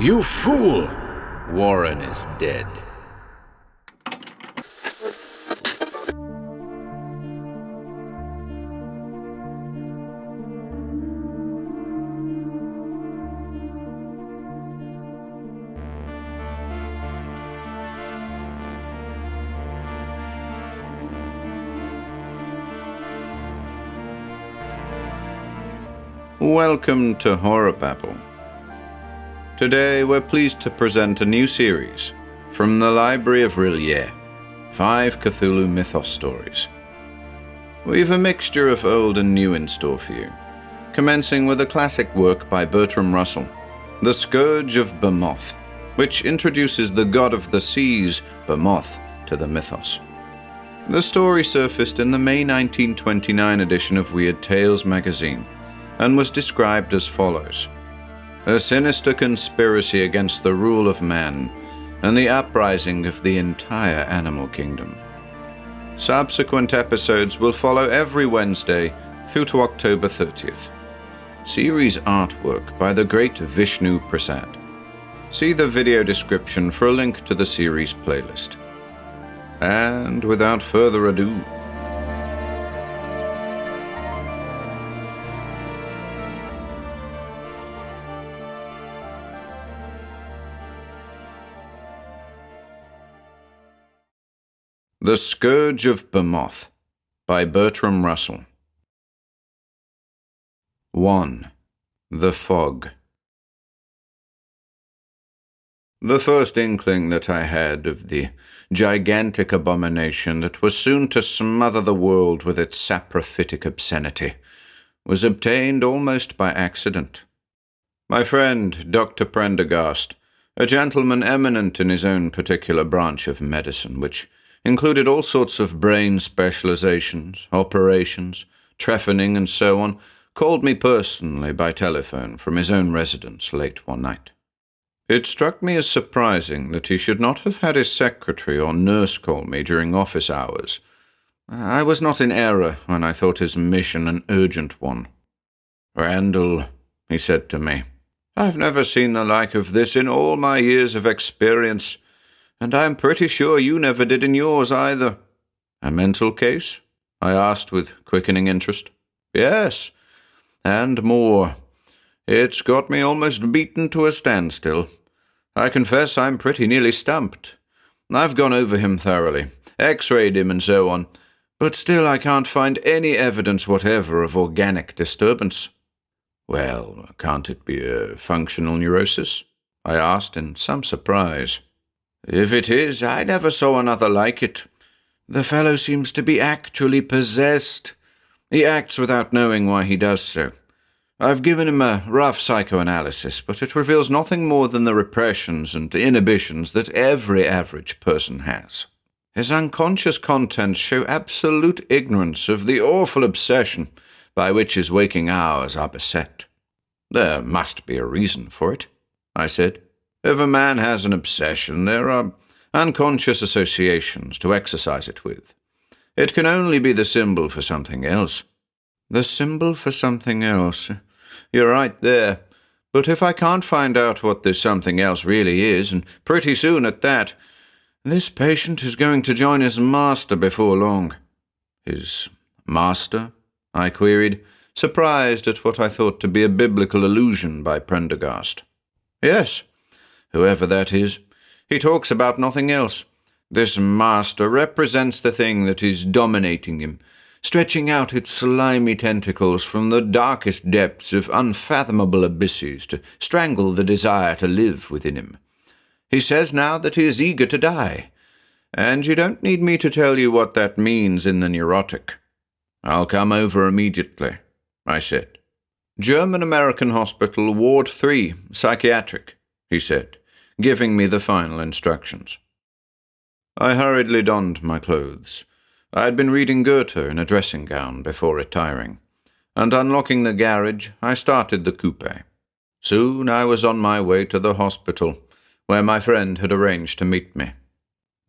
You fool! Warren is dead. Welcome to HorrorBabble. Today we're pleased to present a new series from the Library of Rillier, 5 Cthulhu Mythos stories. We've a mixture of old and new in store for you, commencing with a classic work by Bertram Russell, The Scourge of B'Moth, which introduces the god of the seas, B'Moth, to the mythos. The story surfaced in the May 1929 edition of Weird Tales magazine, and was described as follows: a sinister conspiracy against the rule of man and the uprising of the entire animal kingdom. Subsequent episodes will follow every Wednesday through to October 30th. Series artwork by the great Vishnu Prasad. See the video description for a link to the series playlist. And without further ado, The Scourge of B'Moth by Bertram Russell. 1. The Fog. The first inkling that I had of the gigantic abomination that was soon to smother the world with its saprophytic obscenity was obtained almost by accident. My friend, Dr. Prendergast, a gentleman eminent in his own particular branch of medicine, which included all sorts of brain specializations, operations, trephining, and so on, called me personally by telephone from his own residence late one night. It struck me as surprising that he should not have had his secretary or nurse call me during office hours. I was not in error when I thought his mission an urgent one. "Randall," he said to me, "I've never seen the like of this in all my years of experience. And I'm pretty sure you never did in yours either." "A mental case?" I asked with quickening interest. "Yes, and more. It's got me almost beaten to a standstill. I confess I'm pretty nearly stumped. I've gone over him thoroughly, x-rayed him and so on, but still I can't find any evidence whatever of organic disturbance." "Well, can't it be a functional neurosis?" I asked in some surprise. "If it is, I never saw another like it. The fellow seems to be actually possessed. He acts without knowing why he does so. I've given him a rough psychoanalysis, but it reveals nothing more than the repressions and inhibitions that every average person has. His unconscious contents show absolute ignorance of the awful obsession by which his waking hours are beset." "There must be a reason for it," I said. "If a man has an obsession, there are unconscious associations to exercise it with. It can only be the symbol for something else." "The symbol for something else. You're right there. But if I can't find out what this something else really is, and pretty soon at that, this patient is going to join his master before long." "His master?" I queried, surprised at what I thought to be a biblical allusion by Prendergast. "Yes. Whoever that is, he talks about nothing else. This master represents the thing that is dominating him, stretching out its slimy tentacles from the darkest depths of unfathomable abysses to strangle the desire to live within him. He says now that he is eager to die, and you don't need me to tell you what that means in the neurotic." "I'll come over immediately," I said. "German-American Hospital, Ward 3, Psychiatric," he said, giving me the final instructions. I hurriedly donned my clothes. I had been reading Goethe in a dressing gown before retiring, and unlocking the garage, I started the coupe. Soon I was on my way to the hospital, where my friend had arranged to meet me.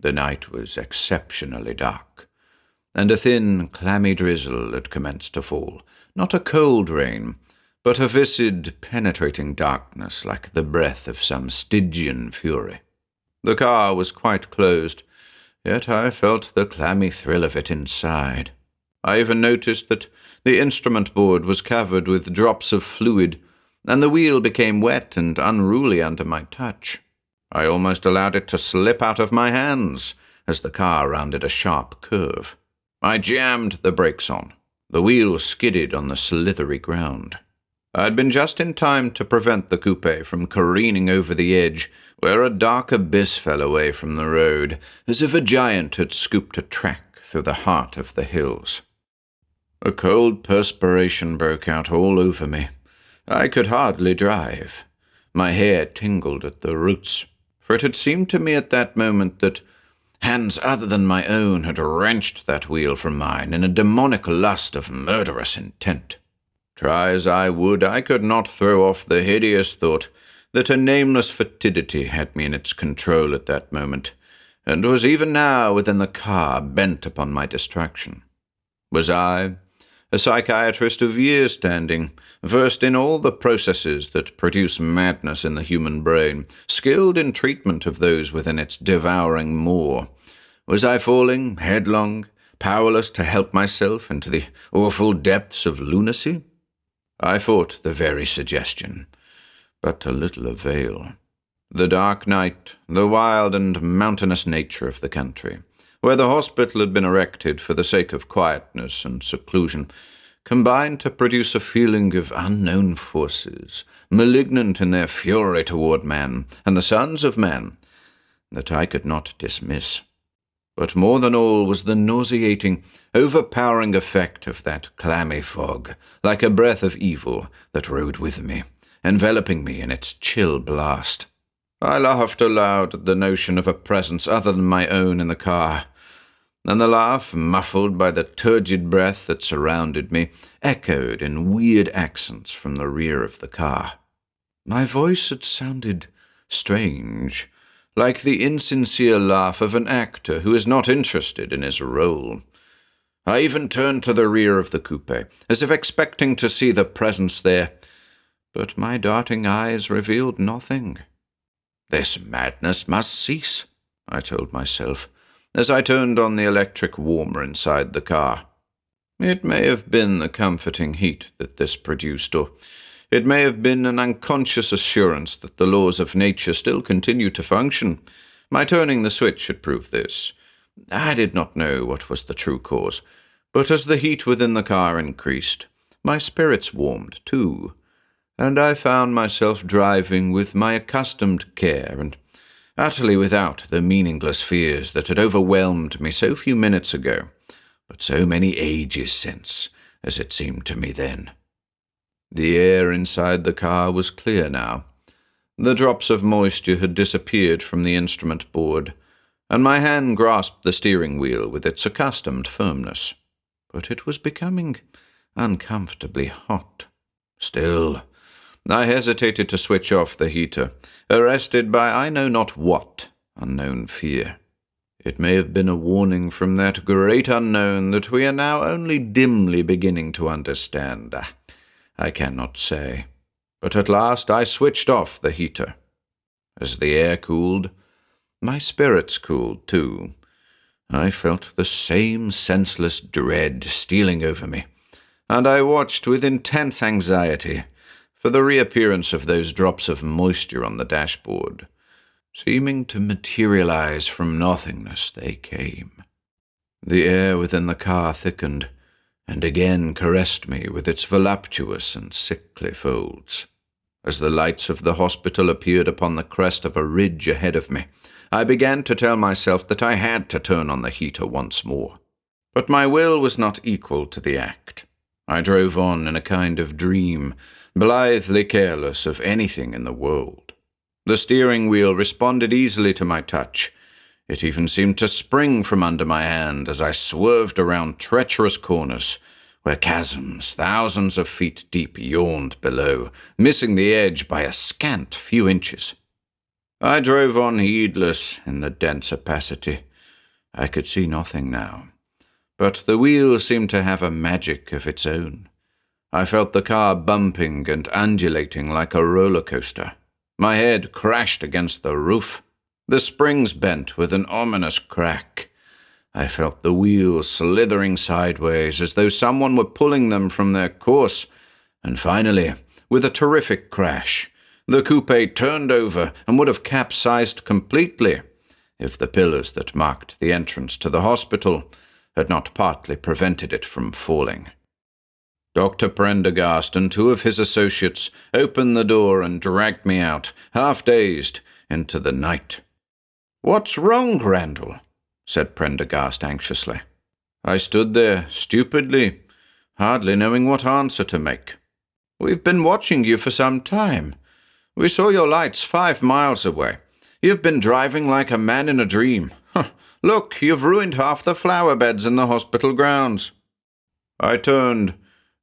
The night was exceptionally dark, and a thin, clammy drizzle had commenced to fall. Not a cold rain, but a viscid, penetrating darkness like the breath of some Stygian fury. The car was quite closed, yet I felt the clammy thrill of it inside. I even noticed that the instrument board was covered with drops of fluid, and the wheel became wet and unruly under my touch. I almost allowed it to slip out of my hands as the car rounded a sharp curve. I jammed the brakes on. The wheel skidded on the slithery ground. I had been just in time to prevent the coupe from careening over the edge, where a dark abyss fell away from the road, as if a giant had scooped a track through the heart of the hills. A cold perspiration broke out all over me. I could hardly drive. My hair tingled at the roots, for it had seemed to me at that moment that hands other than my own had wrenched that wheel from mine in a demonic lust of murderous intent. Try as I would, I could not throw off the hideous thought that a nameless fetidity had me in its control at that moment, and was even now within the car, bent upon my destruction. Was I, a psychiatrist of years' standing, versed in all the processes that produce madness in the human brain, skilled in treatment of those within its devouring maw? Was I falling headlong, powerless to help myself into the awful depths of lunacy? I fought the very suggestion, but to little avail. The dark night, the wild and mountainous nature of the country, where the hospital had been erected for the sake of quietness and seclusion, combined to produce a feeling of unknown forces, malignant in their fury toward man and the sons of man, that I could not dismiss. But more than all was the nauseating, overpowering effect of that clammy fog, like a breath of evil that rode with me, enveloping me in its chill blast. I laughed aloud at the notion of a presence other than my own in the car, and the laugh, muffled by the turgid breath that surrounded me, echoed in weird accents from the rear of the car. My voice had sounded strange, like the insincere laugh of an actor who is not interested in his role. I even turned to the rear of the coupe, as if expecting to see the presence there, but my darting eyes revealed nothing. This madness must cease, I told myself, as I turned on the electric warmer inside the car. It may have been the comforting heat that this produced, or it may have been an unconscious assurance that the laws of nature still continue to function. My turning the switch had proved this. I did not know what was the true cause, but as the heat within the car increased, my spirits warmed too, and I found myself driving with my accustomed care and utterly without the meaningless fears that had overwhelmed me so few minutes ago, but so many ages since, as it seemed to me then. The air inside the car was clear now. The drops of moisture had disappeared from the instrument board, and my hand grasped the steering wheel with its accustomed firmness. But it was becoming uncomfortably hot. Still, I hesitated to switch off the heater, arrested by I know not what unknown fear. It may have been a warning from that great unknown that we are now only dimly beginning to understand. I cannot say. But at last I switched off the heater. As the air cooled, my spirits cooled too. I felt the same senseless dread stealing over me, and I watched with intense anxiety for the reappearance of those drops of moisture on the dashboard. Seeming to materialize from nothingness, they came. The air within the car thickened, and again caressed me with its voluptuous and sickly folds. As the lights of the hospital appeared upon the crest of a ridge ahead of me, I began to tell myself that I had to turn on the heater once more. But my will was not equal to the act. I drove on in a kind of dream, blithely careless of anything in the world. The steering wheel responded easily to my touch. It even seemed to spring from under my hand as I swerved around treacherous corners, where chasms thousands of feet deep yawned below, missing the edge by a scant few inches. I drove on heedless in the dense opacity. I could see nothing now, but the wheel seemed to have a magic of its own. I felt the car bumping and undulating like a roller coaster. My head crashed against the roof. The springs bent with an ominous crack. I felt the wheels slithering sideways as though someone were pulling them from their course. And finally, with a terrific crash, the coupe turned over and would have capsized completely if the pillars that marked the entrance to the hospital had not partly prevented it from falling. Dr. Prendergast and two of his associates opened the door and dragged me out, half-dazed, into the night. "What's wrong, Randall?" said Prendergast anxiously. I stood there, stupidly, hardly knowing what answer to make. "We've been watching you for some time. We saw your lights 5 miles away. You've been driving like a man in a dream. Look, you've ruined half the flower beds in the hospital grounds." I turned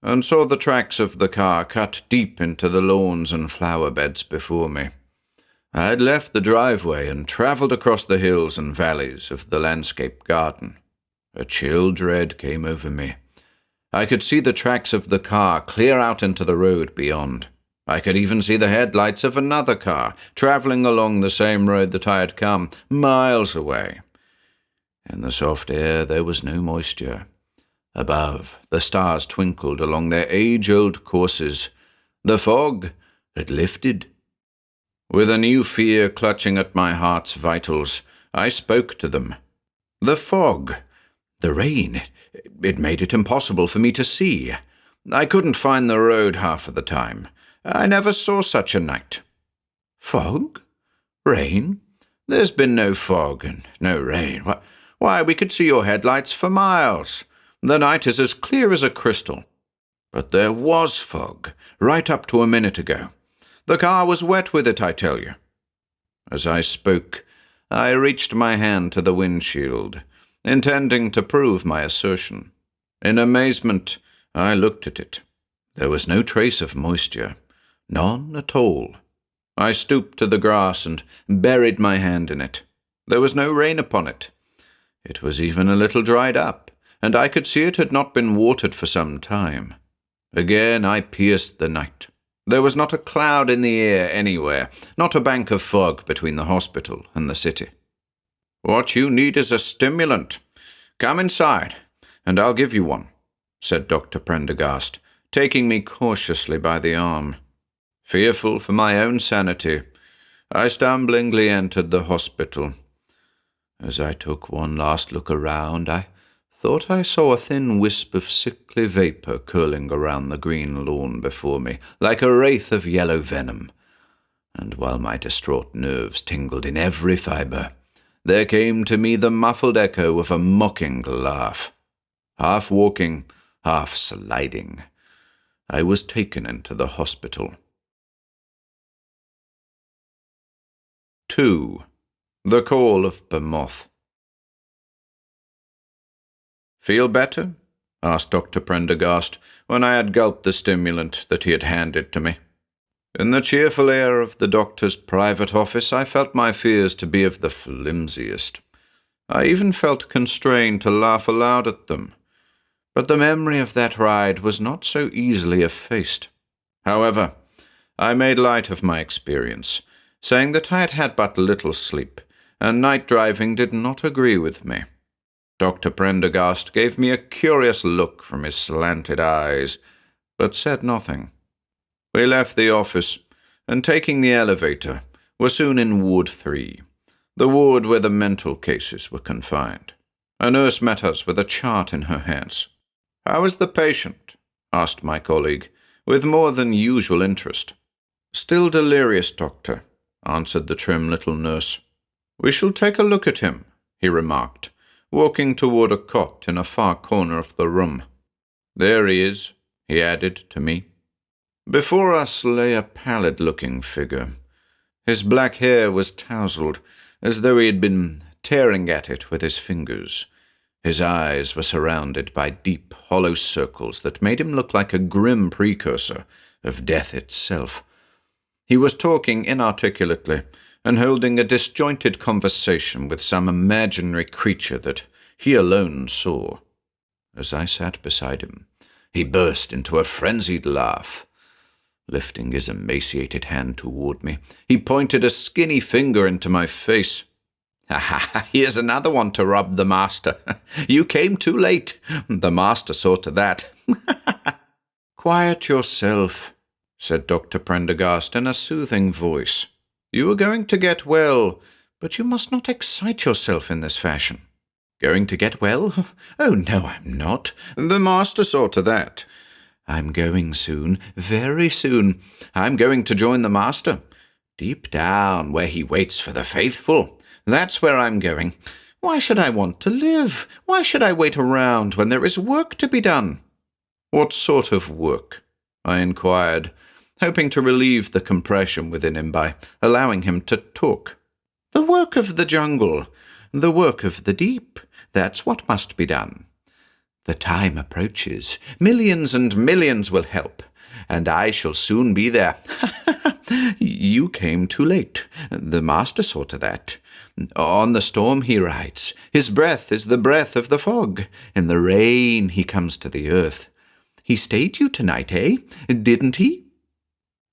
and saw the tracks of the car cut deep into the lawns and flower beds before me. I had left the driveway and travelled across the hills and valleys of the landscape garden. A chill dread came over me. I could see the tracks of the car clear out into the road beyond. I could even see the headlights of another car travelling along the same road that I had come, miles away. In the soft air there was no moisture. Above, the stars twinkled along their age-old courses. The fog had lifted. With a new fear clutching at my heart's vitals, I spoke to them. The fog, the rain, it made it impossible for me to see. I couldn't find the road half of the time. I never saw such a night. Fog? Rain? There's been no fog and no rain. Why, we could see your headlights for miles. The night is as clear as a crystal. But there was fog, right up to a minute ago. The car was wet with it, I tell you. As I spoke, I reached my hand to the windshield, intending to prove my assertion. In amazement, I looked at it. There was no trace of moisture, none at all. I stooped to the grass and buried my hand in it. There was no rain upon it. It was even a little dried up, and I could see it had not been watered for some time. Again I pierced the night. There was not a cloud in the air anywhere, not a bank of fog between the hospital and the city. "What you need is a stimulant. Come inside, and I'll give you one," said Dr. Prendergast, taking me cautiously by the arm. Fearful for my own sanity, I stumblingly entered the hospital. As I took one last look around, I thought I saw a thin wisp of sickly vapour curling around the green lawn before me, like a wraith of yellow venom. And while my distraught nerves tingled in every fibre, there came to me the muffled echo of a mocking laugh. Half walking, half sliding, I was taken into the hospital. 2. The Call of B'Moth. "Feel better?" asked Dr. Prendergast when I had gulped the stimulant that he had handed to me. In the cheerful air of the doctor's private office, I felt my fears to be of the flimsiest. I even felt constrained to laugh aloud at them. But the memory of that ride was not so easily effaced. However, I made light of my experience, saying that I had had but little sleep, and night driving did not agree with me. Dr. Prendergast gave me a curious look from his slanted eyes, but said nothing. We left the office, and taking the elevator, were soon in Ward 3, the ward where the mental cases were confined. A nurse met us with a chart in her hands. "How is the patient?" asked my colleague, with more than usual interest. "Still delirious, doctor," answered the trim little nurse. "We shall take a look at him," he remarked, walking toward a cot in a far corner of the room. "There he is," he added to me. Before us lay a pallid-looking figure. His black hair was tousled, as though he had been tearing at it with his fingers. His eyes were surrounded by deep, hollow circles that made him look like a grim precursor of death itself. He was talking inarticulately and holding a disjointed conversation with some imaginary creature that he alone saw. As I sat beside him, He burst into a frenzied laugh. Lifting his emaciated hand toward me, he pointed a skinny finger into my face. "Ha! Here's another one to rob the master. You came too late. The master saw to that." "Quiet yourself," said Dr. Prendergast in a soothing voice. "You are going to get well, but you must not excite yourself in this fashion." "Going to get well? Oh, no, I'm not. The master saw to that. I'm going soon, very soon. I'm going to join the master. Deep down, where he waits for the faithful. That's where I'm going. Why should I want to live? Why should I wait around when there is work to be done?" "What sort of work?" I inquired, hoping to relieve the compression within him by allowing him to talk. "The work of the jungle, the work of the deep. That's what must be done. The time approaches. Millions and millions will help, and I shall soon be there." "You came too late. The master saw to that. On the storm he rides. His breath is the breath of the fog. In the rain he comes to the earth. He stayed you tonight, eh? Didn't he?"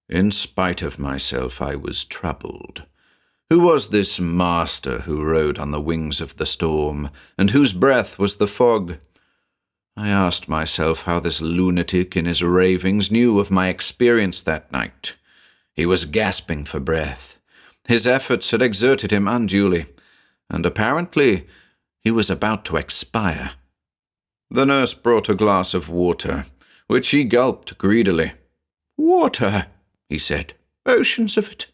In spite of myself, I was troubled. Who was this master who rode on the wings of the storm, and whose breath was the fog? I asked myself how this lunatic in his ravings knew of my experience that night. He was gasping for breath. His efforts had exerted him unduly, and apparently he was about to expire. The nurse brought a glass of water, which he gulped greedily. "Water," he said. "Oceans of it.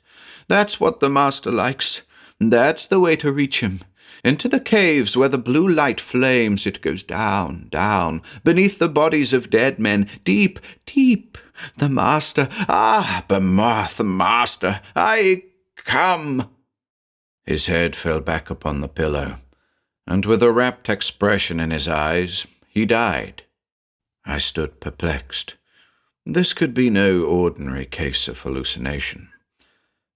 That's what the master likes. That's the way to reach him. Into the caves where the blue light flames, it goes down, down, beneath the bodies of dead men, deep, deep. The master, B'Moth, master, I come." His head fell back upon the pillow, and with a rapt expression in his eyes, he died. I stood perplexed. This could be no ordinary case of hallucination.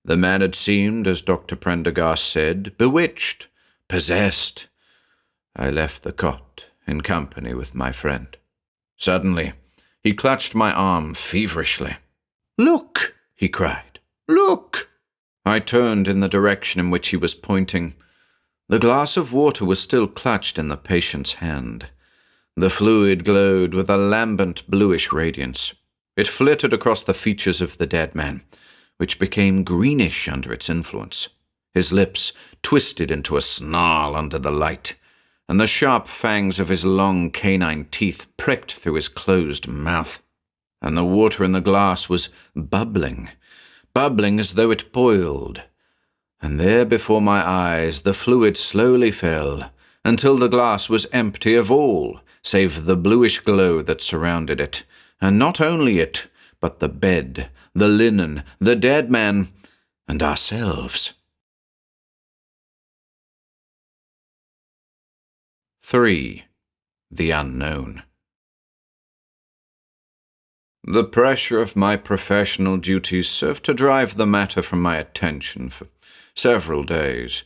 The man had seemed, as Dr. Prendergast said, bewitched, possessed. I left the cot in company with my friend. Suddenly, he clutched my arm feverishly. "Look!" he cried. "Look!" I turned in the direction in which he was pointing. The glass of water was still clutched in the patient's hand. The fluid glowed with a lambent bluish radiance. It flitted across the features of the dead man, which became greenish under its influence. His lips twisted into a snarl under the light, and the sharp fangs of his long canine teeth pricked through his closed mouth. And the water in the glass was bubbling as though it boiled. And there before my eyes the fluid slowly fell, until the glass was empty of all, save the bluish glow that surrounded it, and not only it, but the bed, the linen, the dead man, and ourselves. 3. The Unknown. The pressure of my professional duties served to drive the matter from my attention for several days,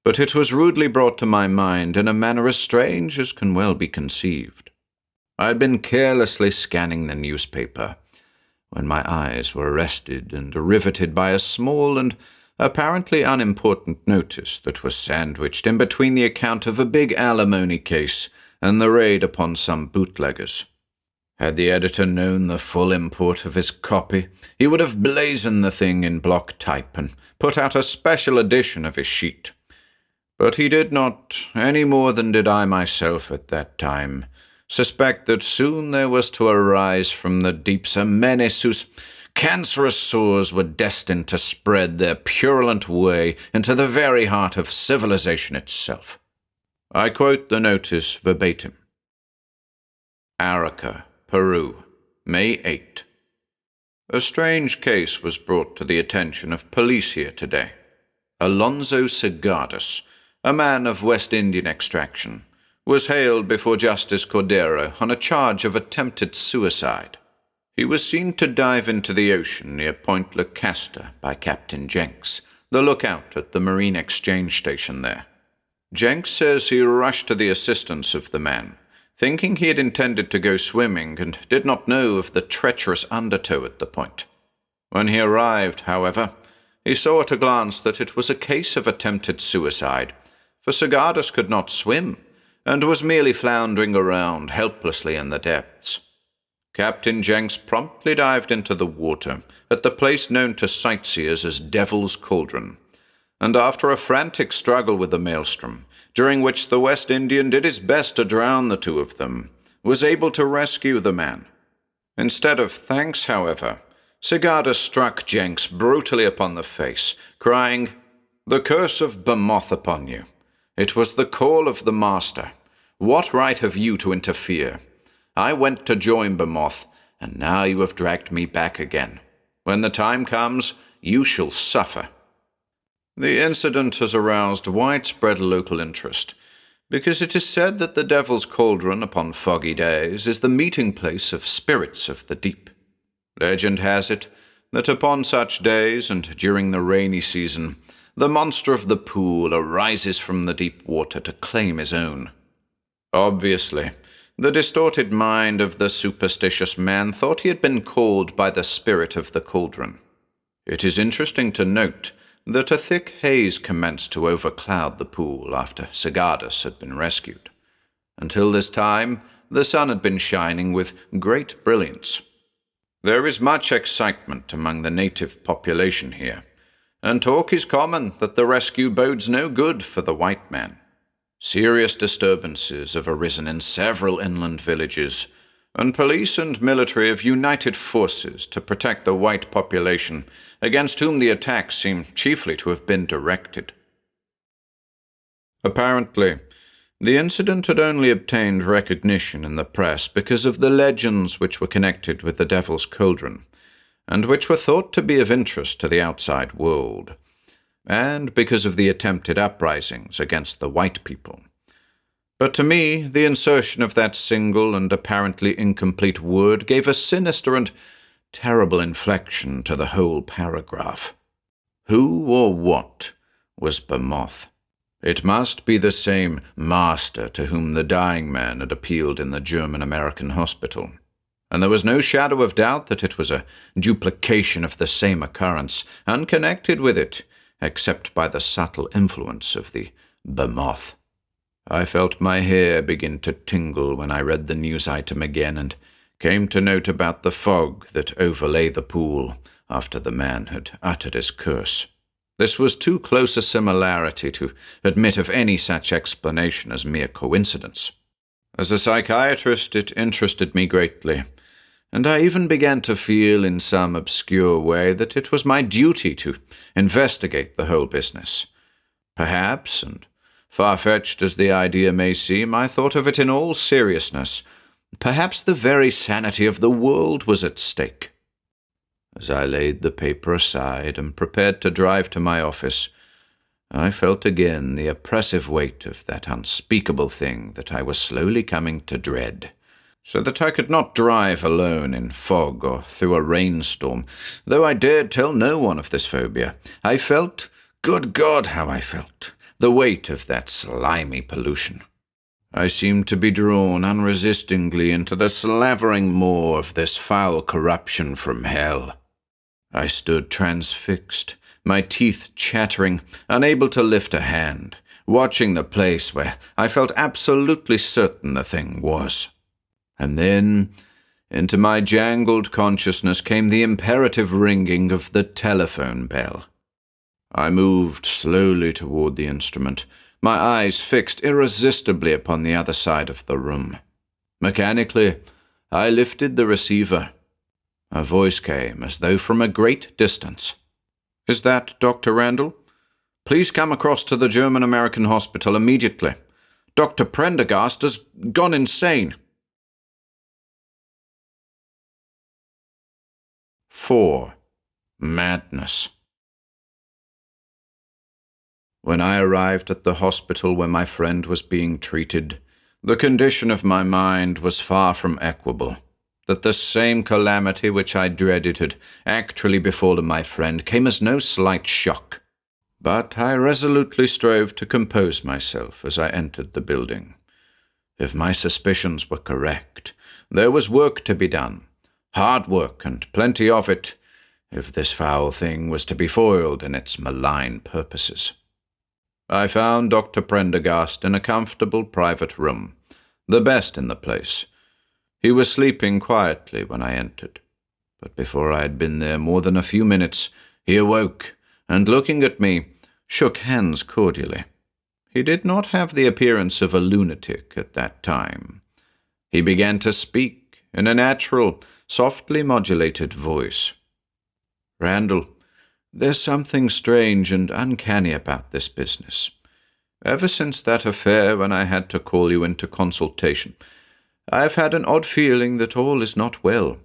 but it was rudely brought to my mind in a manner as strange as can well be conceived. I had been carelessly scanning the newspaper, when my eyes were arrested and riveted by a small and apparently unimportant notice that was sandwiched in between the account of a big alimony case and the raid upon some bootleggers. Had the editor known the full import of his copy, he would have blazoned the thing in block type and put out a special edition of his sheet. But he did not, any more than did I myself at that time, suspect that soon there was to arise from the deeps a menace whose cancerous sores were destined to spread their purulent way into the very heart of civilization itself. I quote the notice verbatim. Arica, Peru, May 8. A strange case was brought to the attention of police here today. Alonso Segadas, a man of West Indian extraction, was haled before Justice Cordero on a charge of attempted suicide. He was seen to dive into the ocean near Point Lucasta by Captain Jenks, the lookout at the Marine Exchange Station there. Jenks says he rushed to the assistance of the man, thinking he had intended to go swimming and did not know of the treacherous undertow at the point. When he arrived, however, he saw at a glance that it was a case of attempted suicide, for Sagardus could not swim, and was merely floundering around helplessly in the depths. Captain Jenks promptly dived into the water at the place known to sightseers as Devil's Cauldron, and after a frantic struggle with the maelstrom, during which the West Indian did his best to drown the two of them, was able to rescue the man. Instead of thanks, however, Sagardus struck Jenks brutally upon the face, crying, "The curse of B'Moth upon you! It was the call of the Master. What right have you to interfere? I went to join B'Moth, and now you have dragged me back again. When the time comes, you shall suffer." The incident has aroused widespread local interest, because it is said that the Devil's Cauldron upon foggy days is the meeting place of spirits of the deep. Legend has it that upon such days and during the rainy season, the monster of the pool arises from the deep water to claim his own. Obviously, the distorted mind of the superstitious man thought he had been called by the spirit of the cauldron. It is interesting to note that a thick haze commenced to overcloud the pool after Sagardus had been rescued. Until this time, the sun had been shining with great brilliance. There is much excitement among the native population here, and talk is common that the rescue bodes no good for the white man. Serious disturbances have arisen in several inland villages, and police and military have united forces to protect the white population against whom the attacks seem chiefly to have been directed. Apparently, the incident had only obtained recognition in the press because of the legends which were connected with the Devil's Cauldron, and which were thought to be of interest to the outside world, and because of the attempted uprisings against the white people. But to me, the insertion of that single and apparently incomplete word gave a sinister and terrible inflection to the whole paragraph. Who or what was B'Moth? It must be the same master to whom the dying man had appealed in the German-American hospital, and there was no shadow of doubt that it was a duplication of the same occurrence, unconnected with it, except by the subtle influence of the B'Moth. I felt my hair begin to tingle when I read the news item again and came to note about the fog that overlay the pool after the man had uttered his curse. This was too close a similarity to admit of any such explanation as mere coincidence. As a psychiatrist, it interested me greatly, and I even began to feel in some obscure way that it was my duty to investigate the whole business. Perhaps, and far-fetched as the idea may seem, I thought of it in all seriousness. Perhaps the very sanity of the world was at stake. As I laid the paper aside and prepared to drive to my office, I felt again the oppressive weight of that unspeakable thing that I was slowly coming to dread, so that I could not drive alone in fog or through a rainstorm, though I dared tell no one of this phobia. I felt, good God, how I felt, the weight of that slimy pollution. I seemed to be drawn unresistingly into the slavering maw of this foul corruption from hell. I stood transfixed, my teeth chattering, unable to lift a hand, watching the place where I felt absolutely certain the thing was. And then, into my jangled consciousness came the imperative ringing of the telephone bell. I moved slowly toward the instrument, my eyes fixed irresistibly upon the other side of the room. Mechanically, I lifted the receiver. A voice came as though from a great distance. "Is that Dr. Randall? Please come across to the German-American hospital immediately. Dr. Prendergast has gone insane." 4. Madness. When I arrived at the hospital where my friend was being treated, the condition of my mind was far from equable. That the same calamity which I dreaded had actually befallen my friend came as no slight shock. But I resolutely strove to compose myself as I entered the building. If my suspicions were correct, there was work to be done. Hard work, and plenty of it, if this foul thing was to be foiled in its malign purposes. I found Dr. Prendergast in a comfortable private room, the best in the place. He was sleeping quietly when I entered, but before I had been there more than a few minutes, he awoke, and looking at me, shook hands cordially. He did not have the appearance of a lunatic at that time. He began to speak in a natural, softly modulated voice. "Randall, there's something strange and uncanny about this business. Ever since that affair when I had to call you into consultation, I've had an odd feeling that all is not well.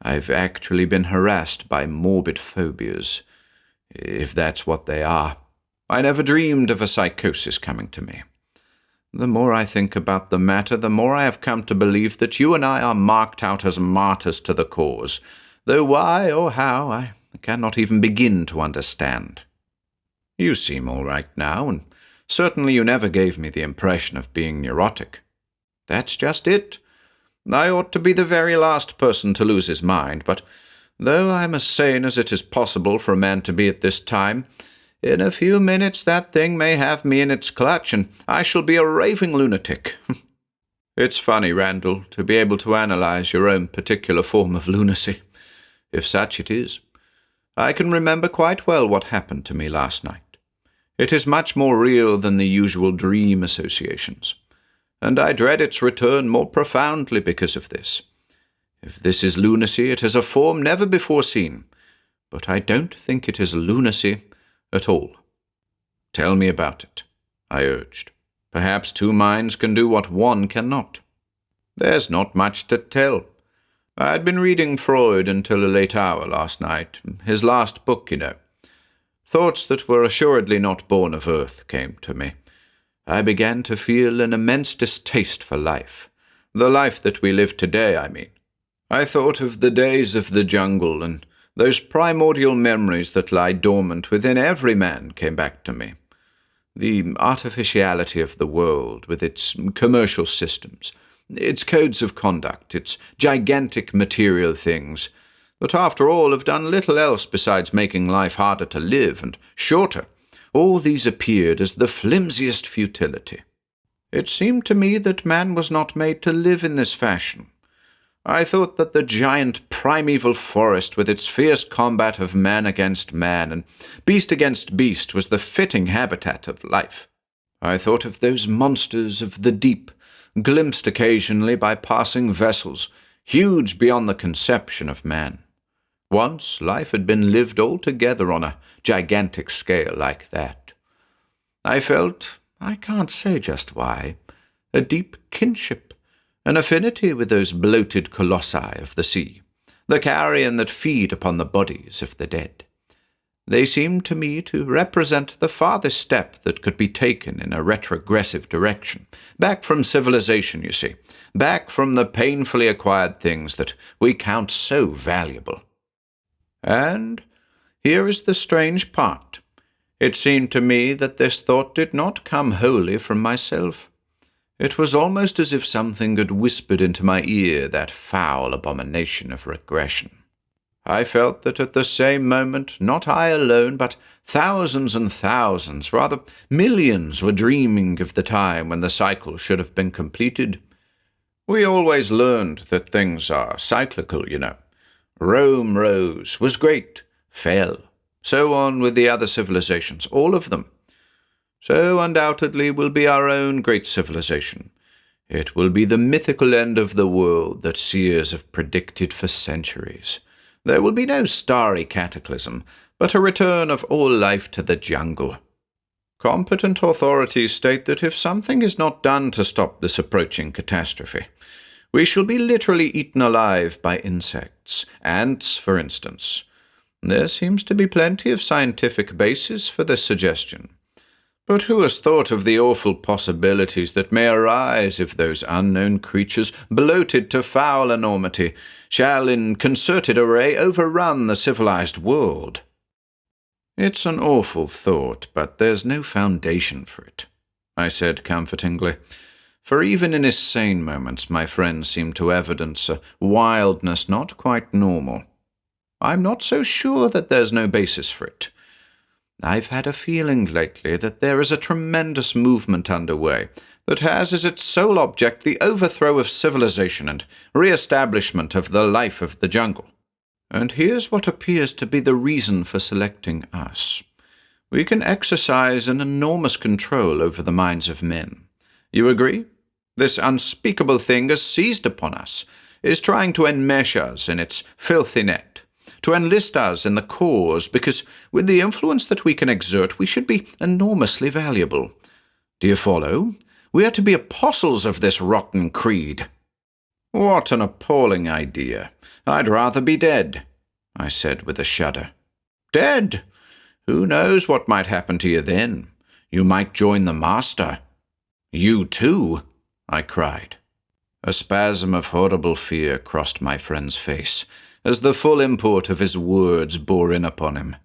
I've actually been harassed by morbid phobias, if that's what they are. I never dreamed of a psychosis coming to me. The more I think about the matter, the more I have come to believe that you and I are marked out as martyrs to the cause, though why or how I cannot even begin to understand. You seem all right now, and certainly you never gave me the impression of being neurotic. That's just it. I ought to be the very last person to lose his mind, but though I'm as sane as it is possible for a man to be at this time, in a few minutes that thing may have me in its clutch, and I shall be a raving lunatic." It's funny, Randall, to be able to analyze your own particular form of lunacy, if such it is. I can remember quite well what happened to me last night. It is much more real than the usual dream associations, and I dread its return more profoundly because of this. If this is lunacy, it is a form never before seen, but I don't think it is lunacy at all. "Tell me about it," I urged. "Perhaps two minds can do what one cannot." "There's not much to tell. I had been reading Freud until a late hour last night, his last book, you know. Thoughts that were assuredly not born of earth came to me. I began to feel an immense distaste for life. The life that we live today, I mean. I thought of the days of the jungle, and those primordial memories that lie dormant within every man came back to me. The artificiality of the world, with its commercial systems, its codes of conduct, its gigantic material things, that after all have done little else besides making life harder to live and shorter. All these appeared as the flimsiest futility. It seemed to me that man was not made to live in this fashion. I thought that the giant primeval forest with its fierce combat of man against man and beast against beast was the fitting habitat of life. I thought of those monsters of the deep, glimpsed occasionally by passing vessels, huge beyond the conception of man. Once life had been lived altogether on a gigantic scale like that. I felt, I can't say just why, a deep kinship, an affinity with those bloated colossi of the sea, the carrion that feed upon the bodies of the dead. They seemed to me to represent the farthest step that could be taken in a retrogressive direction, back from civilization, you see, back from the painfully acquired things that we count so valuable. And here is the strange part. It seemed to me that this thought did not come wholly from myself. It was almost as if something had whispered into my ear that foul abomination of regression. I felt that at the same moment, not I alone, but thousands and thousands, rather millions, were dreaming of the time when the cycle should have been completed. We always learned that things are cyclical, you know. Rome rose, was great, fell. So on with the other civilizations, all of them. So undoubtedly will be our own great civilization. It will be the mythical end of the world that seers have predicted for centuries. There will be no starry cataclysm, but a return of all life to the jungle. Competent authorities state that if something is not done to stop this approaching catastrophe, we shall be literally eaten alive by insects, ants, for instance. There seems to be plenty of scientific basis for this suggestion. But who has thought of the awful possibilities that may arise if those unknown creatures, bloated to foul enormity, shall in concerted array overrun the civilized world? It's an awful thought, but there's no foundation for it, I said comfortingly. for even in his sane moments my friend seemed to evidence a wildness not quite normal. I'm not so sure that there's no basis for it. I've had a feeling lately that there is a tremendous movement underway that has as its sole object the overthrow of civilization and re-establishment of the life of the jungle. And here's what appears to be the reason for selecting us. We can exercise an enormous control over the minds of men. You agree? This unspeakable thing has seized upon us, is trying to enmesh us in its filthy net, to enlist us in the cause, because with the influence that we can exert, we should be enormously valuable. Do you follow? We are to be apostles of this rotten creed. What an appalling idea. I'd rather be dead, I said with a shudder. Dead? Who knows what might happen to you then? You might join the master. You too, I cried. A spasm of horrible fear crossed my friend's face, as the full import of his words bore in upon him.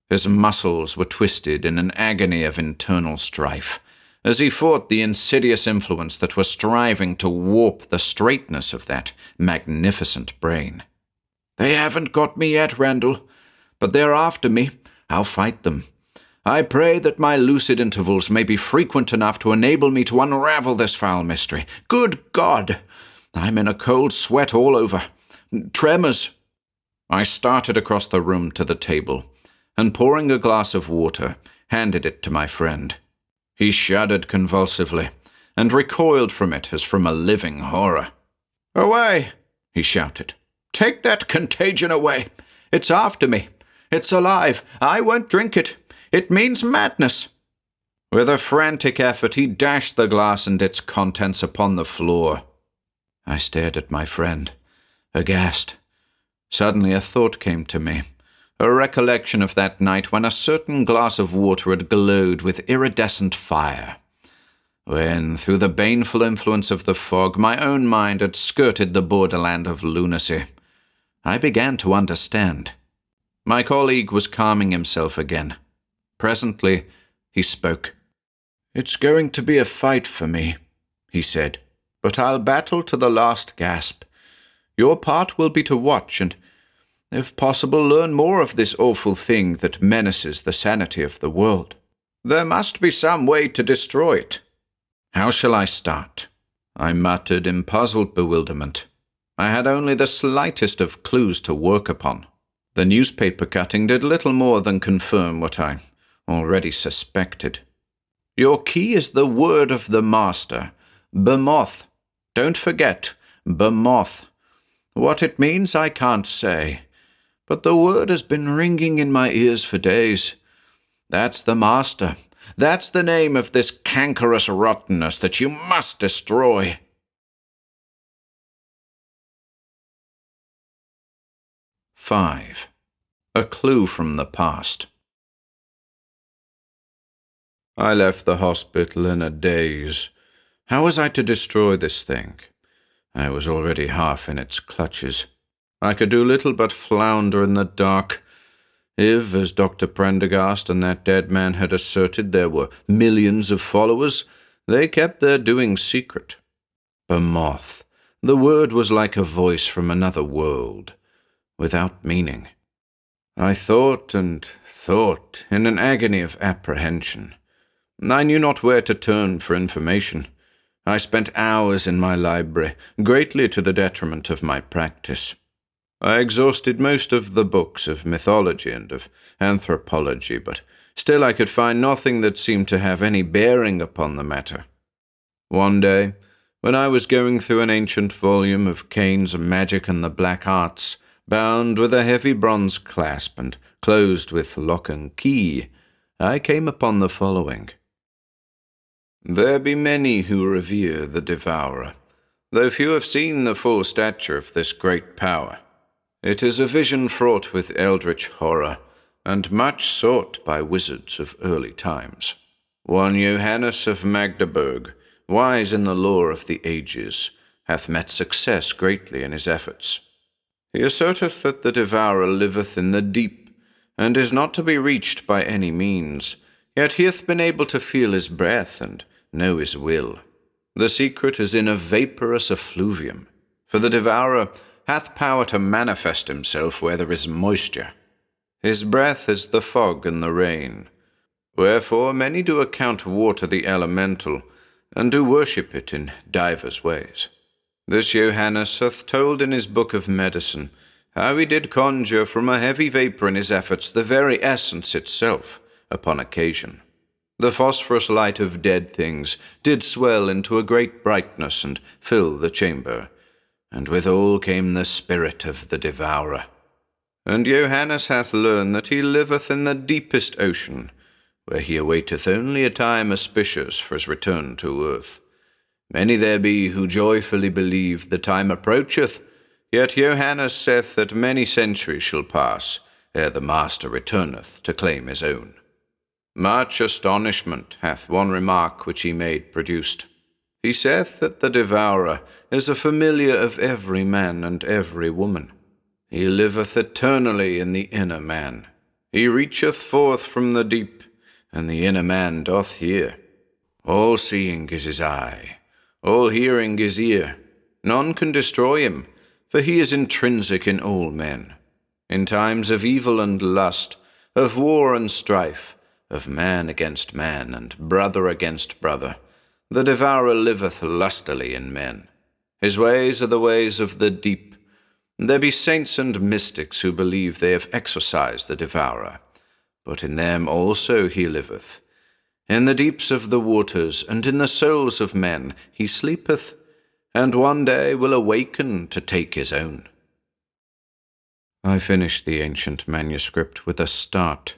His muscles were twisted in an agony of internal strife, as he fought the insidious influence that was striving to warp the straightness of that magnificent brain. They haven't got me yet, Randall, but they're after me. I'll fight them. I pray that my lucid intervals may be frequent enough to enable me to unravel this foul mystery. Good God! I'm in a cold sweat all over. Tremors. I started across the room to the table, and pouring a glass of water, handed it to my friend. He shuddered convulsively, and recoiled from it as from a living horror. Away! He shouted. Take that contagion away! It's after me! It's alive! I won't drink it! It means madness! With a frantic effort, he dashed the glass and its contents upon the floor. I stared at my friend, aghast. Suddenly a thought came to me, a recollection of that night when a certain glass of water had glowed with iridescent fire, when, through the baneful influence of the fog, my own mind had skirted the borderland of lunacy. I began to understand. My colleague was calming himself again. Presently, he spoke. It's going to be a fight for me, he said, but I'll battle to the last gasp. Your part will be to watch and, if possible, learn more of this awful thing that menaces the sanity of the world. There must be some way to destroy it. How shall I start? I muttered in puzzled bewilderment. I had only the slightest of clues to work upon. The newspaper cutting did little more than confirm what I already suspected. Your key is the word of the master, B'Moth. Don't forget, B'Moth. What it means I can't say, but the word has been ringing in my ears for days. That's the master. That's the name of this cankerous rottenness that you must destroy. Five. A clue from the past. I left the hospital in a daze. How was I to destroy this thing? I was already half in its clutches. I could do little but flounder in the dark. If, as Dr. Prendergast and that dead man had asserted, there were millions of followers, they kept their doings secret. B'Moth. The word was like a voice from another world, without meaning. I thought and thought in an agony of apprehension. I knew not where to turn for information. I spent hours in my library, greatly to the detriment of my practice. I exhausted most of the books of mythology and of anthropology, but still I could find nothing that seemed to have any bearing upon the matter. One day, when I was going through an ancient volume of Cain's Magic and the Black Arts, bound with a heavy bronze clasp and closed with lock and key, I came upon the following. There be many who revere the Devourer, though few have seen the full stature of this great power. It is a vision fraught with eldritch horror, and much sought by wizards of early times. One Johannes of Magdeburg, wise in the lore of the ages, hath met success greatly in his efforts. He asserteth that the Devourer liveth in the deep, and is not to be reached by any means, yet he hath been able to feel his breath and know his will. The secret is in a vaporous effluvium, for the devourer hath power to manifest himself where there is moisture. His breath is the fog and the rain. Wherefore many do account water the elemental, and do worship it in divers ways. This Johannes hath told in his book of medicine how he did conjure from a heavy vapour in his efforts the very essence itself, upon occasion. The phosphorus light of dead things did swell into a great brightness and fill the chamber, and withal came the spirit of the devourer. And Johannes hath learned that he liveth in the deepest ocean, where he awaiteth only a time auspicious for his return to earth. Many there be who joyfully believe the time approacheth, yet Johannes saith that many centuries shall pass ere the Master returneth to claim his own. Much astonishment hath one remark which he made produced. He saith that the devourer is a familiar of every man and every woman. He liveth eternally in the inner man. He reacheth forth from the deep, and the inner man doth hear. All-seeing is his eye, all-hearing his ear. None can destroy him, for he is intrinsic in all men. In times of evil and lust, of war and strife, of man against man and brother against brother, the devourer liveth lustily in men. His ways are the ways of the deep. There be saints and mystics who believe they have exorcised the devourer, but in them also he liveth. In the deeps of the waters and in the souls of men he sleepeth, and one day will awaken to take his own. I finished the ancient manuscript with a start.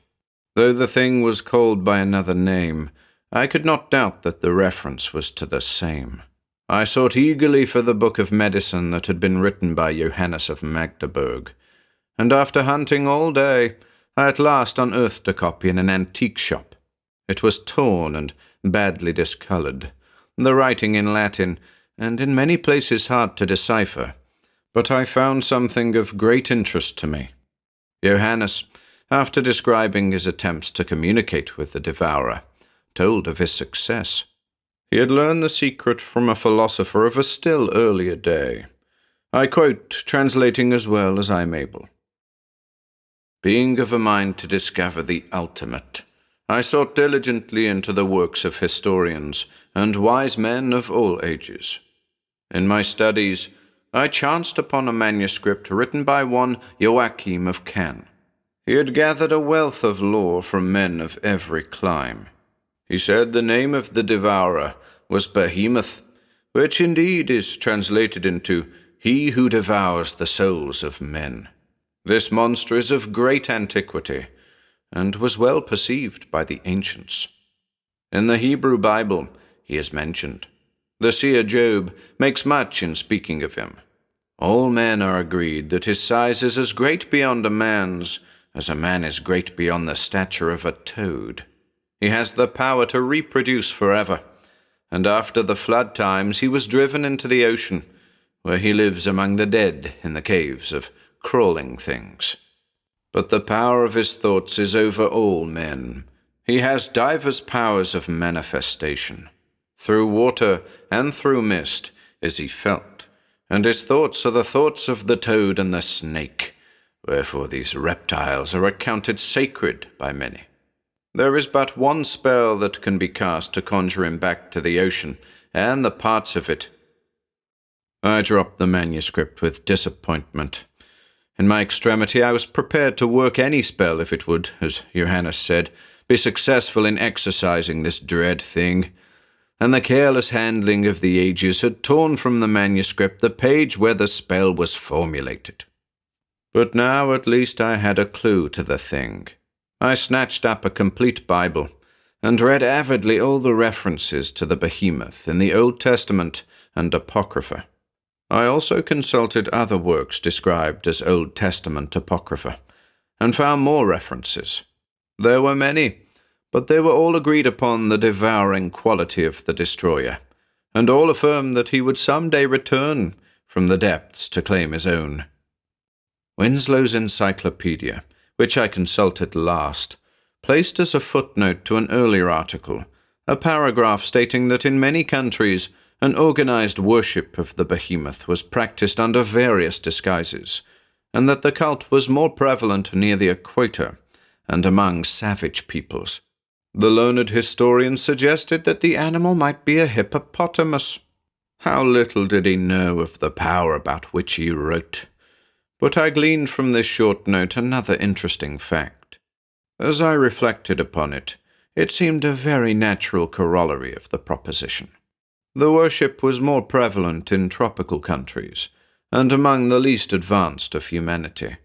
Though the thing was called by another name, I could not doubt that the reference was to the same. I sought eagerly for the book of medicine that had been written by Johannes of Magdeburg, and after hunting all day, I at last unearthed a copy in an antique shop. It was torn and badly discoloured, the writing in Latin, and in many places hard to decipher, but I found something of great interest to me. Johannes, after describing his attempts to communicate with the devourer, told of his success. He had learned the secret from a philosopher of a still earlier day. I quote, translating as well as I am able. Being of a mind to discover the ultimate, I sought diligently into the works of historians and wise men of all ages. In my studies, I chanced upon a manuscript written by one Joachim of Caen. He had gathered a wealth of lore from men of every clime. He said the name of the devourer was Behemoth, which indeed is translated into he who devours the souls of men. This monster is of great antiquity, and was well perceived by the ancients. In the Hebrew Bible he is mentioned. The seer Job makes much in speaking of him. All men are agreed that his size is as great beyond a man's as a man is great beyond the stature of a toad. He has the power to reproduce forever, and after the flood times he was driven into the ocean, where he lives among the dead in the caves of crawling things. But the power of his thoughts is over all men. He has divers powers of manifestation. Through water and through mist is he felt, and his thoughts are the thoughts of the toad and the snake, wherefore these reptiles are accounted sacred by many. There is but one spell that can be cast to conjure him back to the ocean, and the parts of it. I dropped the manuscript with disappointment. In my extremity I was prepared to work any spell if it would, as Johannes said, be successful in exorcising this dread thing, and the careless handling of the ages had torn from the manuscript the page where the spell was formulated. But now at least I had a clue to the thing. I snatched up a complete Bible, and read avidly all the references to the behemoth in the Old Testament and Apocrypha. I also consulted other works described as Old Testament Apocrypha, and found more references. There were many, but they were all agreed upon the devouring quality of the destroyer, and all affirmed that he would some day return from the depths to claim his own. Winslow's encyclopedia, which I consulted last, placed as a footnote to an earlier article a paragraph stating that in many countries an organized worship of the behemoth was practiced under various disguises, and that the cult was more prevalent near the equator and among savage peoples. The learned historian suggested that the animal might be a hippopotamus. How little did he know of the power about which he wrote. But I gleaned from this short note another interesting fact. As I reflected upon it, it seemed a very natural corollary of the proposition. The worship was more prevalent in tropical countries, and among the least advanced of humanity.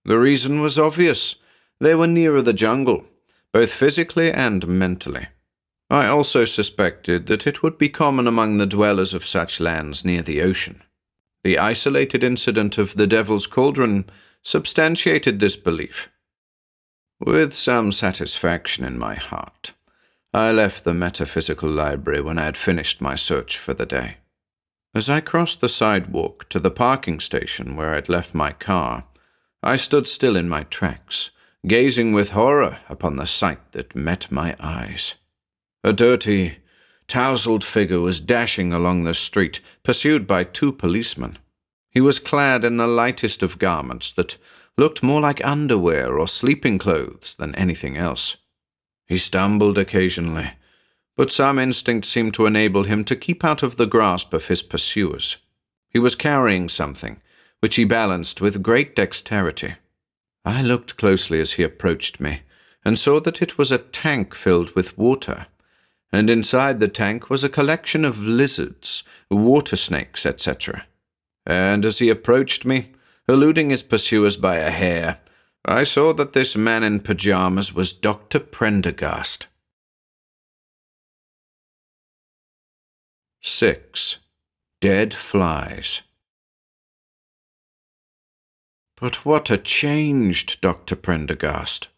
The reason was obvious. They were nearer the jungle, both physically and mentally. I also suspected that it would be common among the dwellers of such lands near the ocean. The isolated incident of the Devil's Cauldron substantiated this belief. With some satisfaction in my heart, I left the metaphysical library when I had finished my search for the day. As I crossed the sidewalk to the parking station where I had left my car, I stood still in my tracks, gazing with horror upon the sight that met my eyes. A dirty, tousled figure was dashing along the street, pursued by 2 policemen. He was clad in the lightest of garments that looked more like underwear or sleeping clothes than anything else. He stumbled occasionally, but some instinct seemed to enable him to keep out of the grasp of his pursuers. He was carrying something, which he balanced with great dexterity. I looked closely as he approached me, and saw that it was a tank filled with water, and inside the tank was a collection of lizards, water snakes, etc. And as he approached me, eluding his pursuers by a hair, I saw that this man in pajamas was Dr. Prendergast. 6. Dead Flies. But what a changed Dr. Prendergast!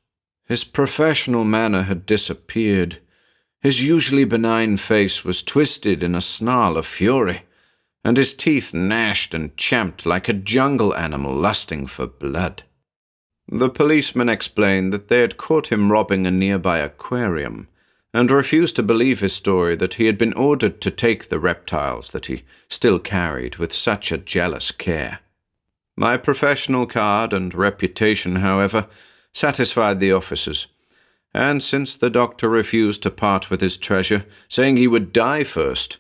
His professional manner had disappeared. His usually benign face was twisted in a snarl of fury, and his teeth gnashed and champed like a jungle animal lusting for blood. The policeman explained that they had caught him robbing a nearby aquarium, and refused to believe his story that he had been ordered to take the reptiles that he still carried with such a jealous care. My professional card and reputation, however, satisfied the officers, and since the doctor refused to part with his treasure, saying he would die first,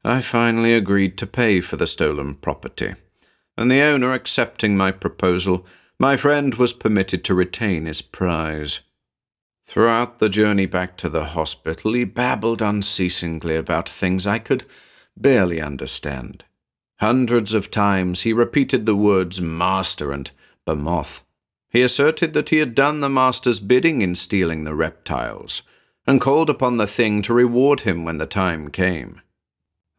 I finally agreed to pay for the stolen property, and the owner accepting my proposal, my friend was permitted to retain his prize. Throughout the journey back to the hospital, he babbled unceasingly about things I could barely understand. Hundreds of times he repeated the words master and B'Moth. He asserted that he had done the master's bidding in stealing the reptiles, and called upon the thing to reward him when the time came.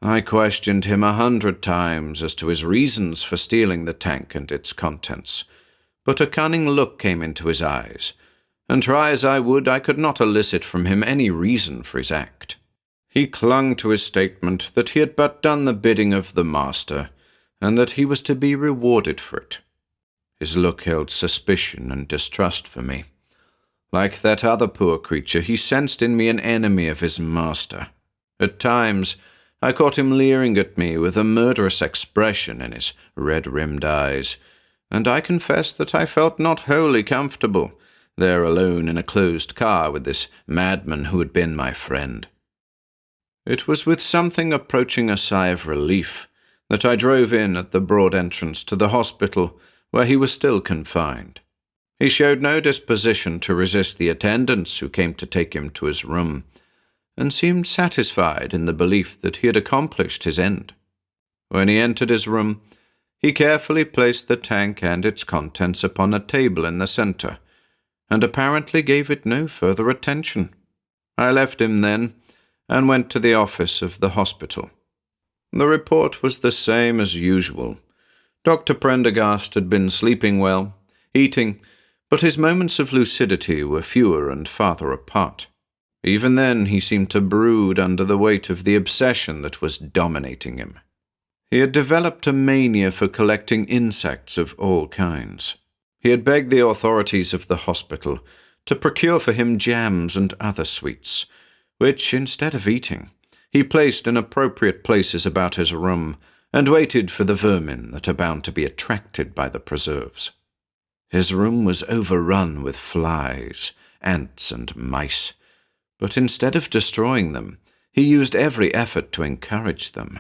I questioned him 100 times as to his reasons for stealing the tank and its contents, but a cunning look came into his eyes, and try as I would, I could not elicit from him any reason for his act. He clung to his statement that he had but done the bidding of the master, and that he was to be rewarded for it. His look held suspicion and distrust for me. Like that other poor creature, he sensed in me an enemy of his master. At times, I caught him leering at me with a murderous expression in his red-rimmed eyes, and I confess that I felt not wholly comfortable, there alone in a closed car with this madman who had been my friend. It was with something approaching a sigh of relief that I drove in at the broad entrance to the hospital where he was still confined. He showed no disposition to resist the attendants who came to take him to his room, and seemed satisfied in the belief that he had accomplished his end. When he entered his room, he carefully placed the tank and its contents upon a table in the center, and apparently gave it no further attention. I left him then, and went to the office of the hospital. The report was the same as usual. Dr. Prendergast had been sleeping well, eating, but his moments of lucidity were fewer and farther apart. Even then he seemed to brood under the weight of the obsession that was dominating him. He had developed a mania for collecting insects of all kinds. He had begged the authorities of the hospital to procure for him jams and other sweets, which, instead of eating, he placed in appropriate places about his room, and waited for the vermin that are bound to be attracted by the preserves. His room was overrun with flies, ants, and mice, but instead of destroying them, he used every effort to encourage them.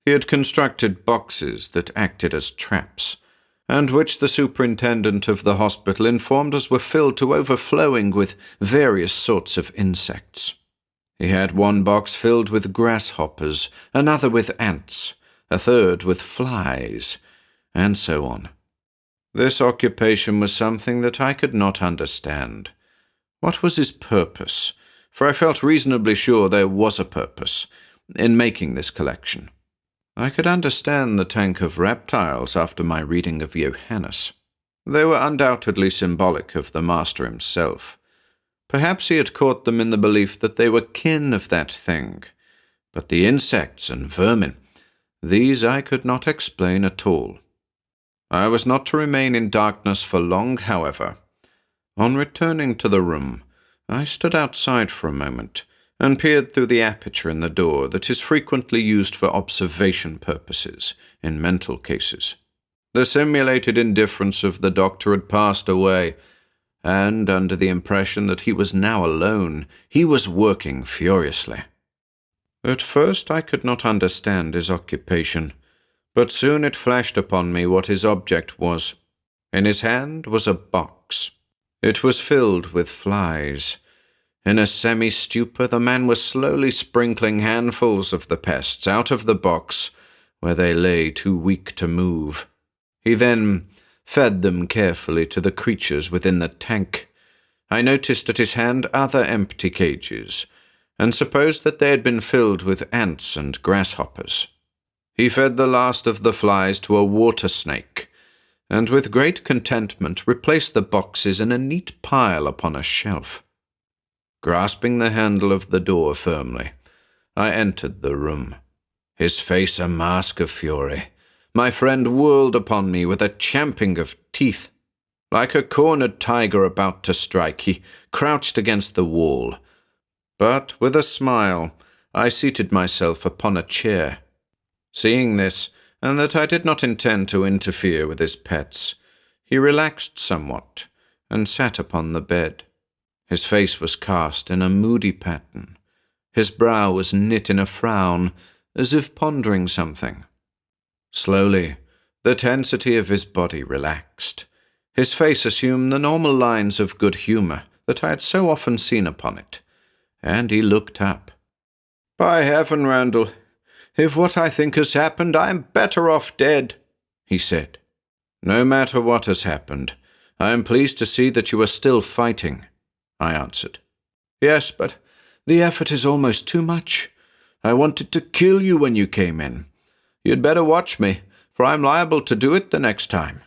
He had constructed boxes that acted as traps, and which the superintendent of the hospital informed us were filled to overflowing with various sorts of insects. He had one box filled with grasshoppers, another with ants, a third with flies, and so on. This occupation was something that I could not understand. What was his purpose? For I felt reasonably sure there was a purpose in making this collection. I could understand the tank of reptiles after my reading of Johannes. They were undoubtedly symbolic of the master himself. Perhaps he had caught them in the belief that they were kin of that thing. But the insects and vermin, these I could not explain at all. I was not to remain in darkness for long, however. On returning to the room, I stood outside for a moment and peered through the aperture in the door that is frequently used for observation purposes in mental cases. The simulated indifference of the doctor had passed away, and under the impression that he was now alone, he was working furiously. At first I could not understand his occupation, but soon it flashed upon me what his object was. In his hand was a box. It was filled with flies. In a semi-stupor, the man was slowly sprinkling handfuls of the pests out of the box, where they lay too weak to move. He then fed them carefully to the creatures within the tank. I noticed at his hand other empty cages, and supposed that they had been filled with ants and grasshoppers. He fed the last of the flies to a water snake, and with great contentment replaced the boxes in a neat pile upon a shelf. Grasping the handle of the door firmly, I entered the room. His face a mask of fury, my friend whirled upon me with a champing of teeth. Like a cornered tiger about to strike, he crouched against the wall. But with a smile, I seated myself upon a chair. Seeing this, and that I did not intend to interfere with his pets, he relaxed somewhat and sat upon the bed. His face was cast in a moody pattern. His brow was knit in a frown, as if pondering something. Slowly, the tensity of his body relaxed. His face assumed the normal lines of good humor that I had so often seen upon it, and he looked up. "By heaven, Randall, if what I think has happened, I am better off dead," he said. "No matter what has happened, I am pleased to see that you are still fighting," I answered. "Yes, but the effort is almost too much. I wanted to kill you when you came in. You'd better watch me, for I'm liable to do it the next time.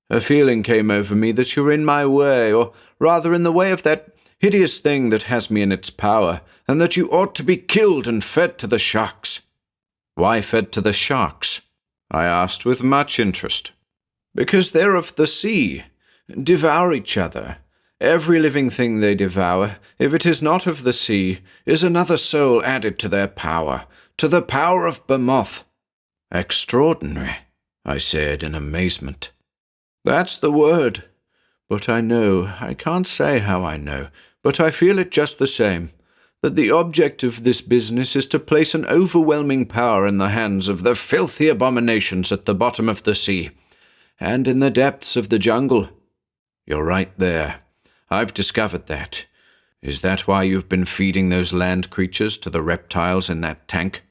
A feeling came over me that you were in my way, or rather in the way of that hideous thing that has me in its power, and that you ought to be killed and fed to the sharks." "Why fed to the sharks?" I asked with much interest. "Because they're of the sea, devour each other. Every living thing they devour, if it is not of the sea, is another soul added to their power, to the power of B'Moth." "Extraordinary," I said in amazement. "That's the word. But I can't say how I know, but I feel it just the same, that the object of this business is to place an overwhelming power in the hands of the filthy abominations at the bottom of the sea, and in the depths of the jungle." "You're right there. I've discovered that. Is that why you've been feeding those land creatures to the reptiles in that tank?"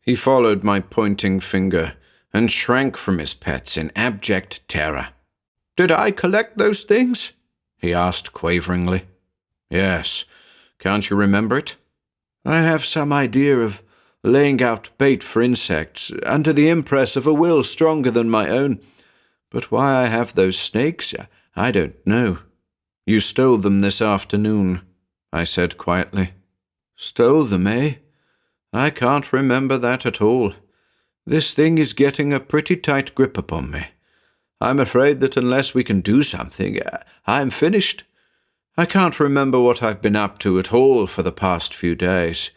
He followed my pointing finger and shrank from his pets in abject terror. "Did I collect those things?" he asked quaveringly. "Yes. Can't you remember it?" "I have some idea of laying out bait for insects under the impress of a will stronger than my own, but why I have those snakes, I don't know." "You stole them this afternoon," I said quietly. "Stole them, eh? I can't remember that at all. This thing is getting a pretty tight grip upon me. I'm afraid that unless we can do something, I'm finished. I can't remember what I've been up to at all for the past few days.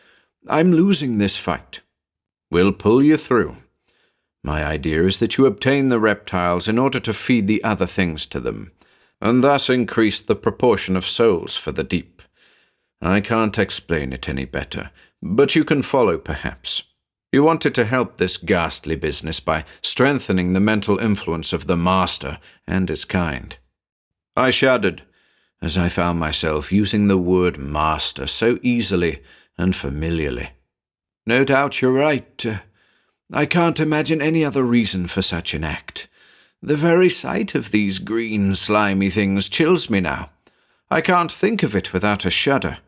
I'm losing this fight." "We'll pull you through. My idea is that you obtain the reptiles in order to feed the other things to them, and thus increase the proportion of souls for the deep. I can't explain it any better, but you can follow perhaps. You wanted to help this ghastly business by strengthening the mental influence of the master and his kind." I shuddered, as I found myself using the word master so easily and familiarly. "No doubt you're right. I can't imagine any other reason for such an act. The very sight of these green, slimy things chills me now. I can't think of it without a shudder."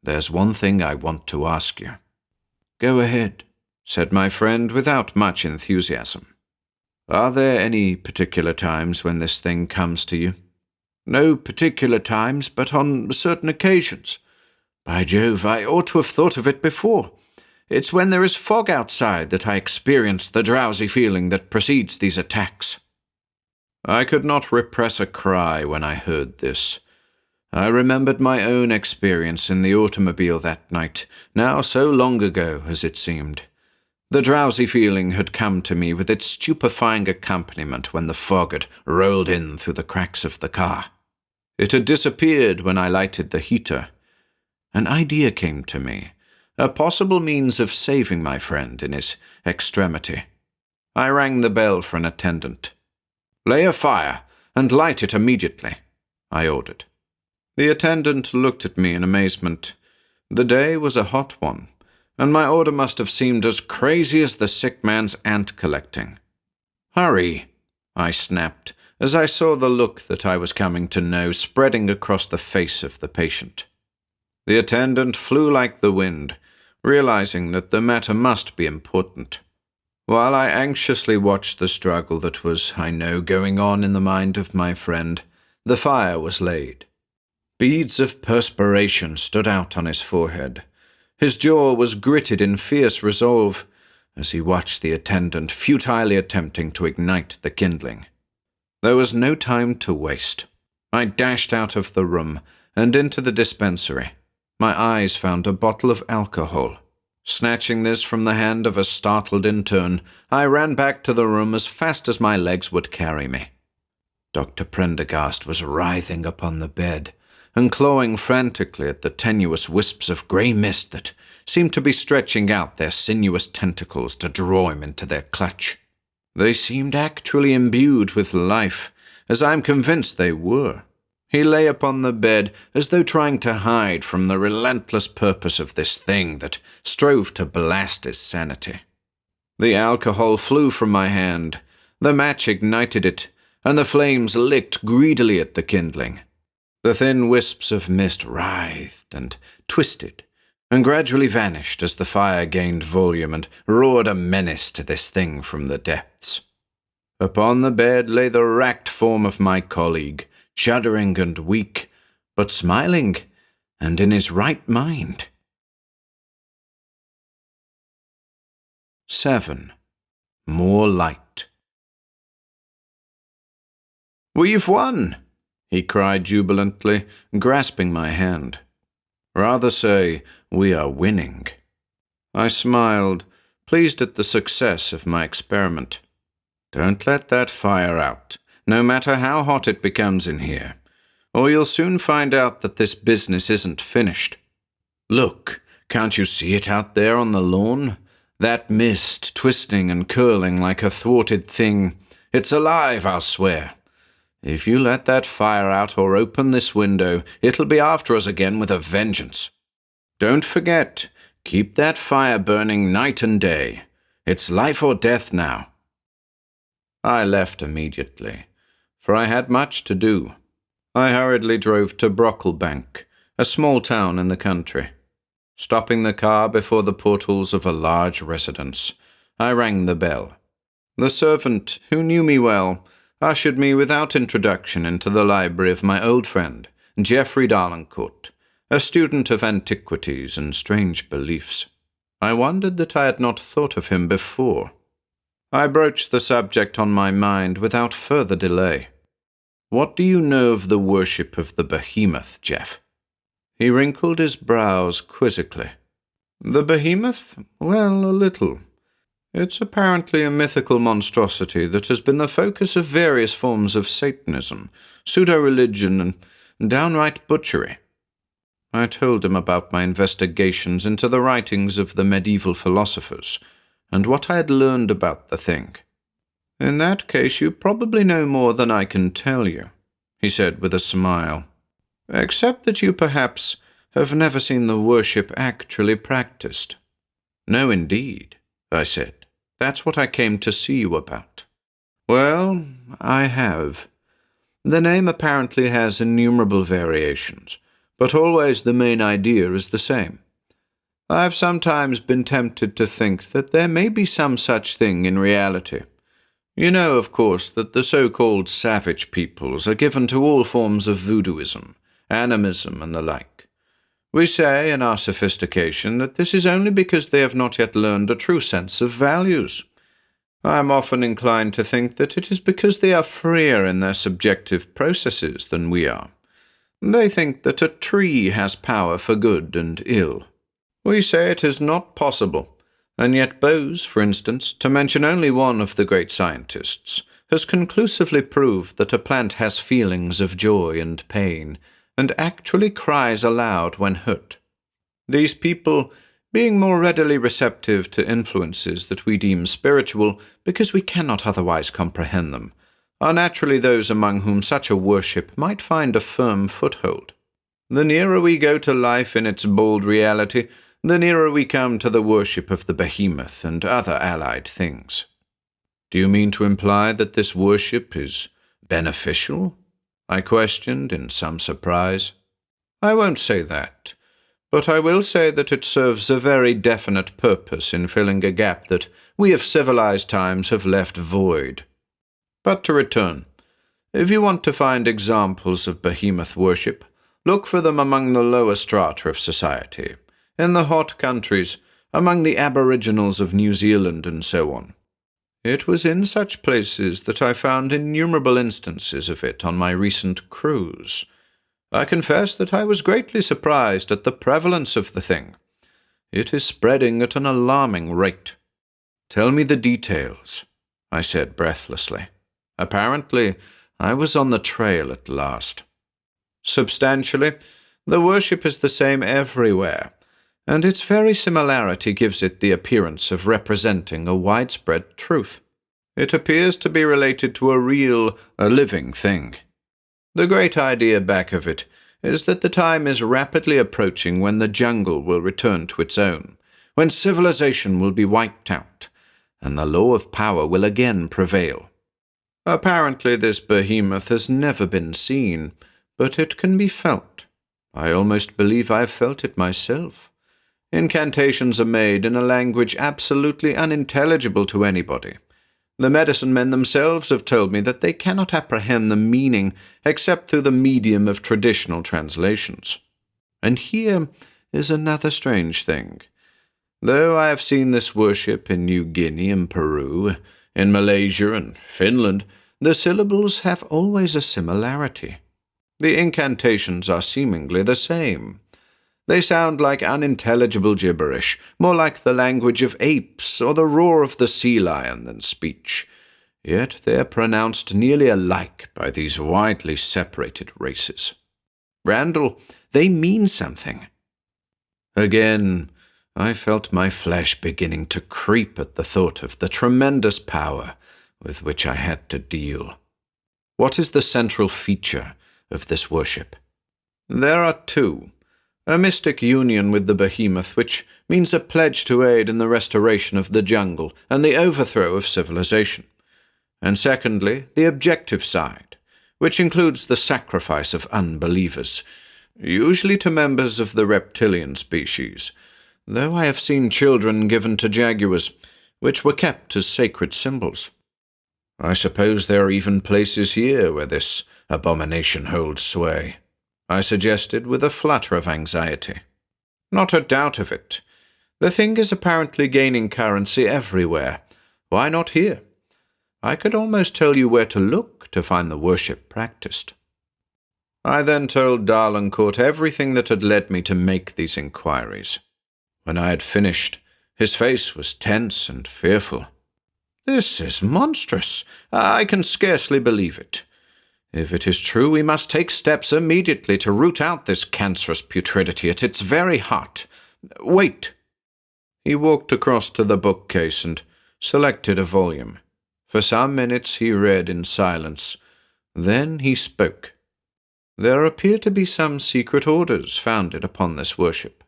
"There's one thing I want to ask you." "Go ahead," said my friend without much enthusiasm. "Are there any particular times when this thing comes to you?" "No particular times, but on certain occasions. By Jove, I ought to have thought of it before. It's when there is fog outside that I experience the drowsy feeling that precedes these attacks." I could not repress a cry when I heard this. I remembered my own experience in the automobile that night, now so long ago as it seemed. The drowsy feeling had come to me with its stupefying accompaniment when the fog had rolled in through the cracks of the car. It had disappeared when I lighted the heater. An idea came to me, a possible means of saving my friend in his extremity. I rang the bell for an attendant. "Lay a fire and light it immediately," I ordered. The attendant looked at me in amazement. The day was a hot one, and my order must have seemed as crazy as the sick man's ant collecting. "Hurry," I snapped, as I saw the look that I was coming to know spreading across the face of the patient. The attendant flew like the wind, realizing that the matter must be important. While I anxiously watched the struggle that was, I know, going on in the mind of my friend, the fire was laid. Beads of perspiration stood out on his forehead. His jaw was gritted in fierce resolve as he watched the attendant futilely attempting to ignite the kindling. There was no time to waste. I dashed out of the room and into the dispensary. My eyes found a bottle of alcohol. Snatching this from the hand of a startled intern, I ran back to the room as fast as my legs would carry me. Dr. Prendergast was writhing upon the bed and clawing frantically at the tenuous wisps of grey mist that seemed to be stretching out their sinuous tentacles to draw him into their clutch. They seemed actually imbued with life, as I am convinced they were. He lay upon the bed as though trying to hide from the relentless purpose of this thing that strove to blast his sanity. The alcohol flew from my hand, the match ignited it, and the flames licked greedily at the kindling. The thin wisps of mist writhed and twisted, and gradually vanished as the fire gained volume and roared a menace to this thing from the depths. Upon the bed lay the racked form of my colleague, shuddering and weak, but smiling, and in his right mind. 7. More light. "We've won!" he cried jubilantly, grasping my hand. "Rather say, we are winning." I smiled, pleased at the success of my experiment. "Don't let that fire out, no matter how hot it becomes in here, or you'll soon find out that this business isn't finished. Look, can't you see it out there on the lawn? That mist twisting and curling like a thwarted thing. It's alive, I'll swear. If you let that fire out or open this window, it'll be after us again with a vengeance. Don't forget, keep that fire burning night and day. It's life or death now." I left immediately, for I had much to do. I hurriedly drove to Brocklebank, a small town in the country. Stopping the car before the portals of a large residence, I rang the bell. The servant, who knew me well, ushered me without introduction into the library of my old friend, Geoffrey Darlencourt, a student of antiquities and strange beliefs. I wondered that I had not thought of him before. I broached the subject on my mind without further delay. "What do you know of the worship of the behemoth, Jeff?" He wrinkled his brows quizzically. The behemoth? Well, a little. It's apparently a mythical monstrosity that has been the focus of various forms of Satanism, pseudo-religion, and downright butchery. I told him about my investigations into the writings of the medieval philosophers, and what I had learned about the thing. In that case, you probably know more than I can tell you, he said with a smile. Except that you perhaps have never seen the worship actually practiced. No, indeed, I said. That's what I came to see you about. Well, I have. The name apparently has innumerable variations, but always the main idea is the same. I've sometimes been tempted to think that there may be some such thing in reality. You know, of course, that the so-called savage peoples are given to all forms of voodooism, animism, and the like. We say, in our sophistication, that this is only because they have not yet learned a true sense of values. I am often inclined to think that it is because they are freer in their subjective processes than we are. They think that a tree has power for good and ill. We say it is not possible, and yet Bose, for instance, to mention only one of the great scientists, has conclusively proved that a plant has feelings of joy and pain, and actually cries aloud when hurt. These people, being more readily receptive to influences that we deem spiritual because we cannot otherwise comprehend them, are naturally those among whom such a worship might find a firm foothold. The nearer we go to life in its bald reality, the nearer we come to the worship of the behemoth and other allied things. Do you mean to imply that this worship is beneficial? I questioned in some surprise. I won't say that, but I will say that it serves a very definite purpose in filling a gap that we of civilized times have left void. But to return, if you want to find examples of behemoth worship, look for them among the lower strata of society, in the hot countries, among the aboriginals of New Zealand and so on. It was in such places that I found innumerable instances of it on my recent cruise. I confess that I was greatly surprised at the prevalence of the thing. It is spreading at an alarming rate. Tell me the details, I said breathlessly. Apparently, I was on the trail at last. Substantially, the worship is the same everywhere, and its very similarity gives it the appearance of representing a widespread truth. It appears to be related to a living thing. The great idea back of it is that the time is rapidly approaching when the jungle will return to its own, when civilization will be wiped out, and the law of power will again prevail. Apparently this behemoth has never been seen, but it can be felt. I almost believe I've felt it myself. Incantations are made in a language absolutely unintelligible to anybody. The medicine men themselves have told me that they cannot apprehend the meaning except through the medium of traditional translations. And here is another strange thing. Though I have seen this worship in New Guinea and Peru, in Malaysia and Finland, the syllables have always a similarity. The incantations are seemingly the same. They sound like unintelligible gibberish, more like the language of apes or the roar of the sea lion than speech. Yet they are pronounced nearly alike by these widely separated races. Randall, they mean something. Again, I felt my flesh beginning to creep at the thought of the tremendous power with which I had to deal. What is the central feature of this worship? There are two. A mystic union with the behemoth, which means a pledge to aid in the restoration of the jungle and the overthrow of civilization. And secondly, the objective side, which includes the sacrifice of unbelievers, usually to members of the reptilian species, though I have seen children given to jaguars, which were kept as sacred symbols. I suppose there are even places here where this abomination holds sway, I suggested with a flutter of anxiety. Not a doubt of it. The thing is apparently gaining currency everywhere. Why not here? I could almost tell you where to look to find the worship practiced. I then told Darlancourt everything that had led me to make these inquiries. When I had finished, his face was tense and fearful. "This is monstrous. I can scarcely believe it. If it is true, we must take steps immediately to root out this cancerous putridity at its very heart. Wait." He walked across to the bookcase and selected a volume. For some minutes he read in silence. Then he spoke. "There appear to be some secret orders founded upon this worship.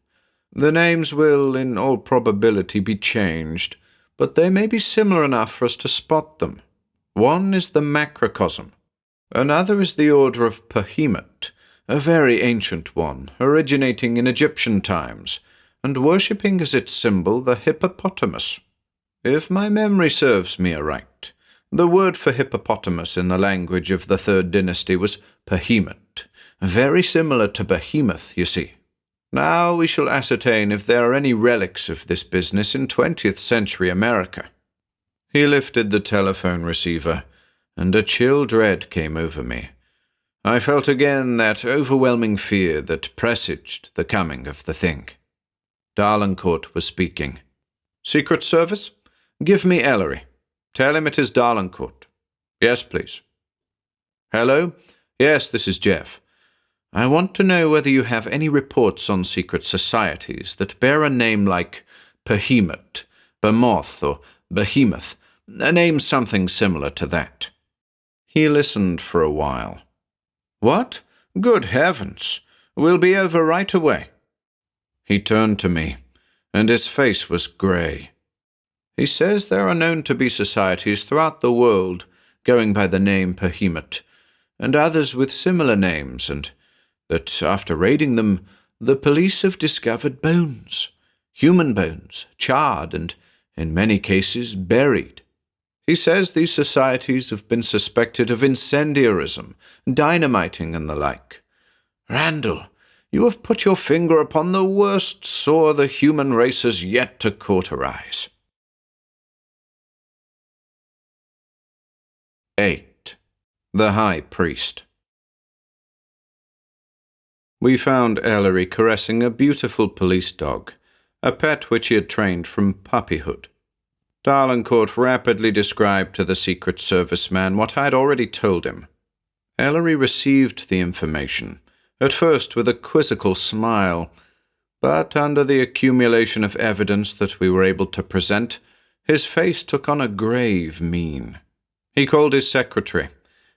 The names will, in all probability, be changed, but they may be similar enough for us to spot them. One is the Macrocosm. Another is the Order of Behemoth, a very ancient one, originating in Egyptian times, and worshipping as its symbol the hippopotamus. If my memory serves me aright, the word for hippopotamus in the language of the Third Dynasty was Behemoth, very similar to behemoth, you see. Now we shall ascertain if there are any relics of this business in 20th century America." He lifted the telephone receiver, and a chill dread came over me. I felt again that overwhelming fear that presaged the coming of the thing. Darlancourt was speaking. "Secret Service? Give me Ellery. Tell him it is Darlancourt." "Yes, please." "Hello? Yes, this is Jeff. I want to know whether you have any reports on secret societies that bear a name like Behemoth, B'Moth, or Behemoth, a name something similar to that." He listened for a while. "What? Good heavens! We'll be over right away." He turned to me, and his face was grey. "He says there are known to be societies throughout the world going by the name Behemoth, and others with similar names, and that after raiding them, the police have discovered bones, human bones, charred and, in many cases, buried. He says these societies have been suspected of incendiarism, dynamiting, and the like. Randall, you have put your finger upon the worst sore the human race has yet to cauterize." 8. The High Priest. We found Ellery caressing a beautiful police dog, a pet which he had trained from puppyhood. Darlancourt rapidly described to the Secret Service man what I had already told him. Ellery received the information, at first with a quizzical smile, but under the accumulation of evidence that we were able to present, his face took on a grave mien. He called his secretary,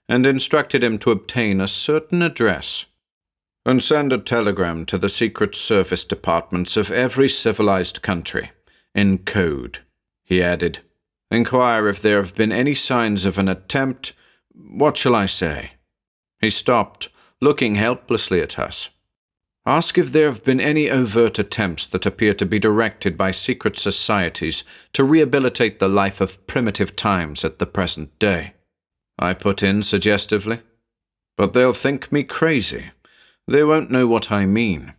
and instructed him to obtain a certain address, and send a telegram to the Secret Service departments of every civilized country, in code. He added, "Inquire if there have been any signs of an attempt, what shall I say?" He stopped, looking helplessly at us. "Ask if there have been any overt attempts that appear to be directed by secret societies to rehabilitate the life of primitive times at the present day," I put in suggestively. "But they'll think me crazy. They won't know what I mean."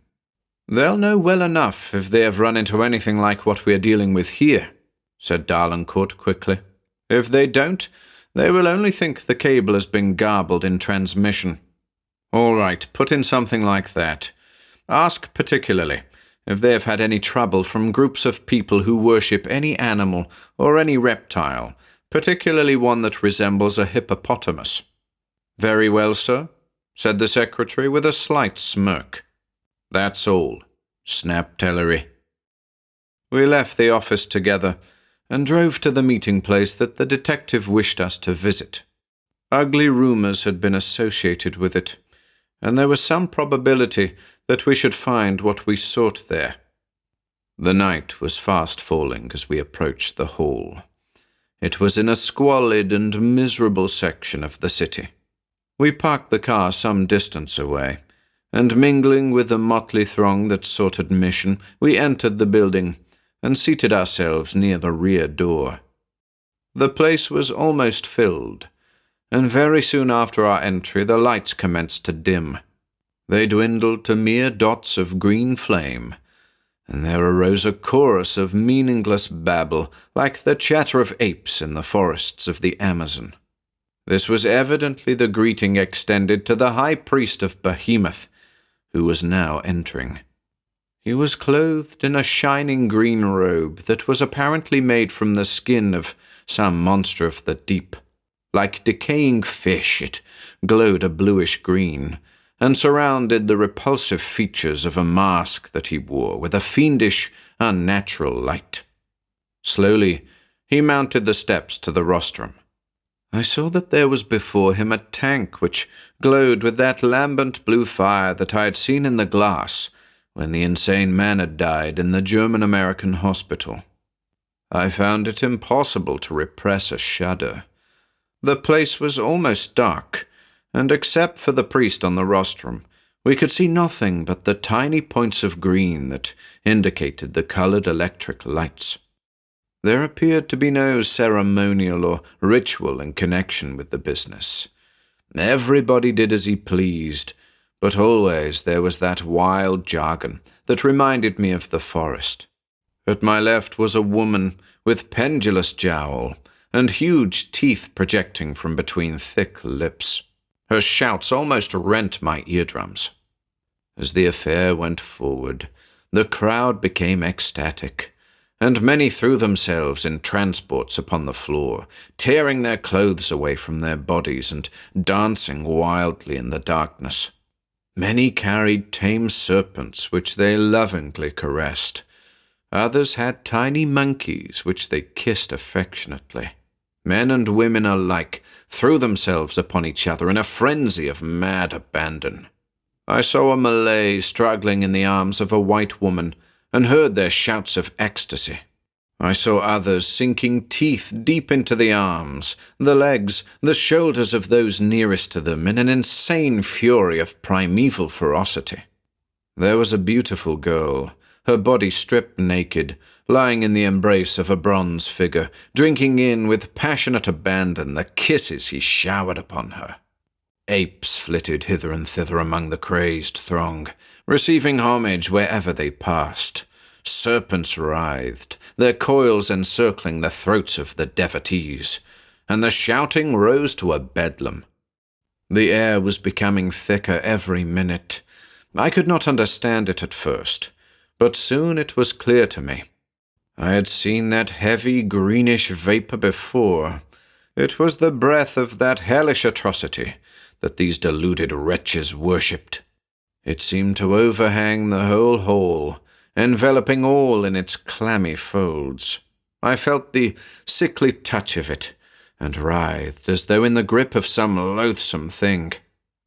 "They'll know well enough if they have run into anything like what we are dealing with here," said Darlancourt quickly. "If they don't, they will only think the cable has been garbled in transmission." "All right, put in something like that. Ask particularly if they have had any trouble from groups of people who worship any animal or any reptile, particularly one that resembles a hippopotamus." "Very well, sir," said the secretary with a slight smirk. "That's all," snapped Ellery. We left the office together and drove to the meeting place that the detective wished us to visit. Ugly rumors had been associated with it, and there was some probability that we should find what we sought there. The night was fast falling as we approached the hall. It was in a squalid and miserable section of the city. We parked the car some distance away, and mingling with the motley throng that sought admission, we entered the building and seated ourselves near the rear door. The place was almost filled, and very soon after our entry the lights commenced to dim. They dwindled to mere dots of green flame, and there arose a chorus of meaningless babble like the chatter of apes in the forests of the Amazon. This was evidently the greeting extended to the High Priest of Behemoth, who was now entering. He was clothed in a shining green robe that was apparently made from the skin of some monster of the deep. Like decaying fish, it glowed a bluish green, and surrounded the repulsive features of a mask that he wore with a fiendish, unnatural light. Slowly, he mounted the steps to the rostrum. I saw that there was before him a tank which glowed with that lambent blue fire that I had seen in the glass when the insane man had died in the German-American hospital. I found it impossible to repress a shudder. The place was almost dark, and except for the priest on the rostrum, we could see nothing but the tiny points of green that indicated the colored electric lights. There appeared to be no ceremonial or ritual in connection with the business. Everybody did as he pleased, but always there was that wild jargon that reminded me of the forest. At my left was a woman with pendulous jowl and huge teeth projecting from between thick lips. Her shouts almost rent my eardrums. As the affair went forward, the crowd became ecstatic, and many threw themselves in transports upon the floor, tearing their clothes away from their bodies and dancing wildly in the darkness. Many carried tame serpents which they lovingly caressed. Others had tiny monkeys which they kissed affectionately. Men and women alike threw themselves upon each other in a frenzy of mad abandon. I saw a Malay struggling in the arms of a white woman and heard their shouts of ecstasy. I saw others sinking teeth deep into the arms, the legs, the shoulders of those nearest to them in an insane fury of primeval ferocity. There was a beautiful girl, her body stripped naked, lying in the embrace of a bronze figure, drinking in with passionate abandon the kisses he showered upon her. Apes flitted hither and thither among the crazed throng, receiving homage wherever they passed. Serpents writhed, their coils encircling the throats of the devotees, and the shouting rose to a bedlam. The air was becoming thicker every minute. I could not understand it at first, but soon it was clear to me. I had seen that heavy greenish vapor before. It was the breath of that hellish atrocity that these deluded wretches worshipped. It seemed to overhang the whole hall, enveloping all in its clammy folds. I felt the sickly touch of it, and writhed as though in the grip of some loathsome thing.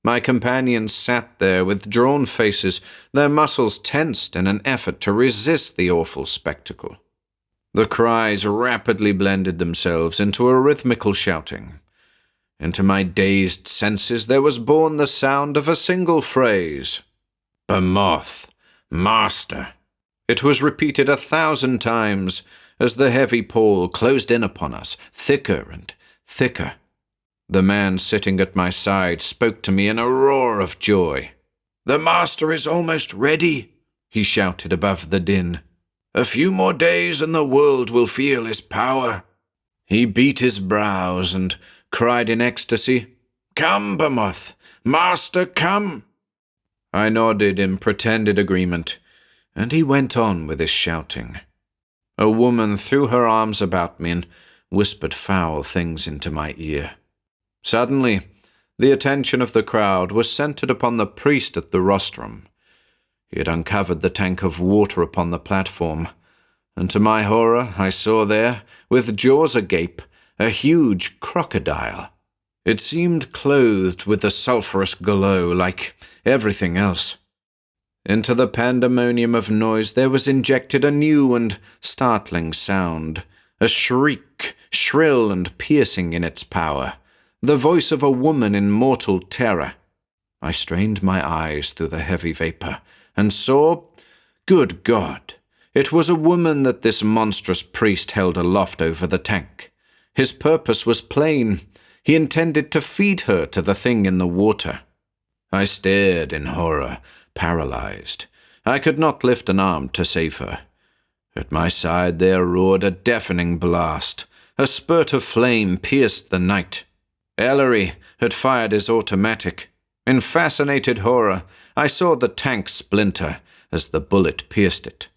My companions sat there with drawn faces, their muscles tensed in an effort to resist the awful spectacle. The cries rapidly blended themselves into a rhythmical shouting. Into my dazed senses there was borne the sound of a single phrase. "B'Moth, Master." It was repeated 1,000 times as the heavy pall closed in upon us, thicker and thicker. The man sitting at my side spoke to me in a roar of joy. "The Master is almost ready," he shouted above the din. "A few more days and the world will feel his power." He beat his brows and cried in ecstasy, "Come, B'Moth, Master, come!" I nodded in pretended agreement, and he went on with his shouting. A woman threw her arms about me and whispered foul things into my ear. Suddenly, the attention of the crowd was centered upon the priest at the rostrum. He had uncovered the tank of water upon the platform, and to my horror I saw there, with jaws agape, a huge crocodile. It seemed clothed with a sulphurous glow like everything else. Into the pandemonium of noise there was injected a new and startling sound, a shriek, shrill and piercing in its power, the voice of a woman in mortal terror. I strained my eyes through the heavy vapor, and saw, good God, it was a woman that this monstrous priest held aloft over the tank. His purpose was plain. He intended to feed her to the thing in the water. I stared in horror, paralyzed. I could not lift an arm to save her. At my side there roared a deafening blast. A spurt of flame pierced the night. Ellery had fired his automatic. In fascinated horror, I saw the tank splinter, as the bullet pierced it.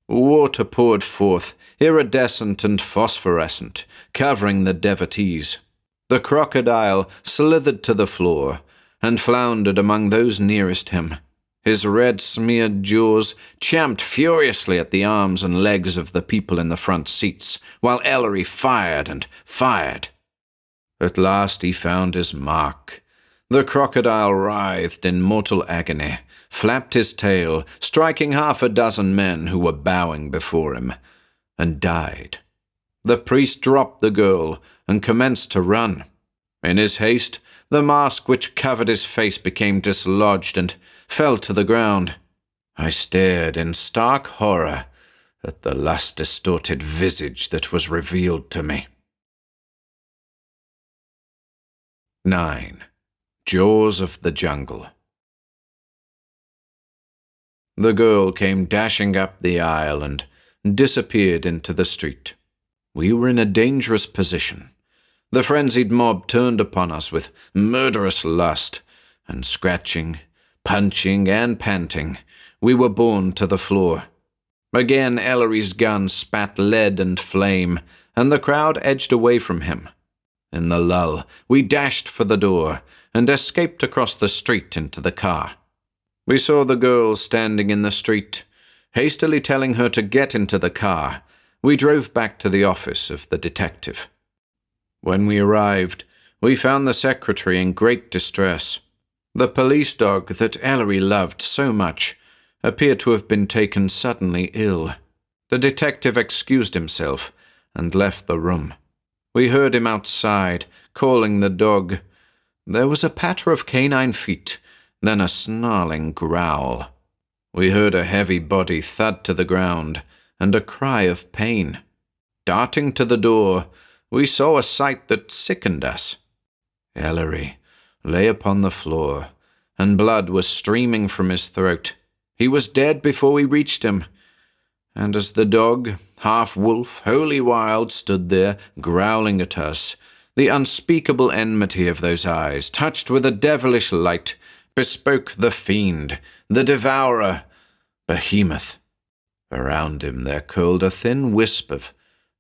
Water poured forth, iridescent and phosphorescent, covering the devotees. The crocodile slithered to the floor and floundered among those nearest him. His red-smeared jaws champed furiously at the arms and legs of the people in the front seats, while Ellery fired and fired. At last he found his mark. The crocodile writhed in mortal agony, flapped his tail, striking half a dozen men who were bowing before him, and died. The priest dropped the girl and commenced to run. In his haste, the mask which covered his face became dislodged and fell to the ground. I stared in stark horror at the lust-distorted visage that was revealed to me. 9. Jaws of the Jungle. The girl came dashing up the aisle and disappeared into the street. We were in a dangerous position. The frenzied mob turned upon us with murderous lust, and scratching, punching, and panting, we were borne to the floor. Again Ellery's gun spat lead and flame, and the crowd edged away from him. In the lull, we dashed for the door and escaped across the street into the car. We saw the girl standing in the street. Hastily telling her to get into the car, we drove back to the office of the detective. When we arrived, we found the secretary in great distress. The police dog that Ellery loved so much appeared to have been taken suddenly ill. The detective excused himself and left the room. We heard him outside, calling the dog. There was a patter of canine feet, then a snarling growl. We heard a heavy body thud to the ground, and a cry of pain. Darting to the door, we saw a sight that sickened us. Ellery lay upon the floor, and blood was streaming from his throat. He was dead before we reached him, and as the dog, half wolf, wholly wild, stood there, growling at us, the unspeakable enmity of those eyes, touched with a devilish light, bespoke the fiend, the devourer, Behemoth. Around him there curled a thin wisp of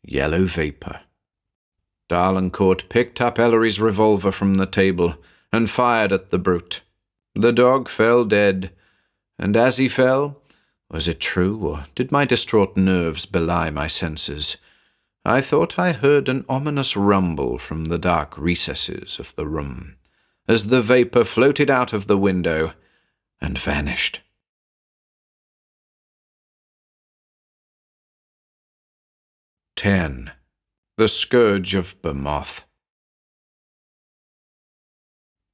yellow vapor. Darlencourt picked up Ellery's revolver from the table and fired at the brute. The dog fell dead, and as he fell, was it true, or did my distraught nerves belie my senses? I thought I heard an ominous rumble from the dark recesses of the room, as the vapor floated out of the window and vanished. 10. The Scourge of B'Moth.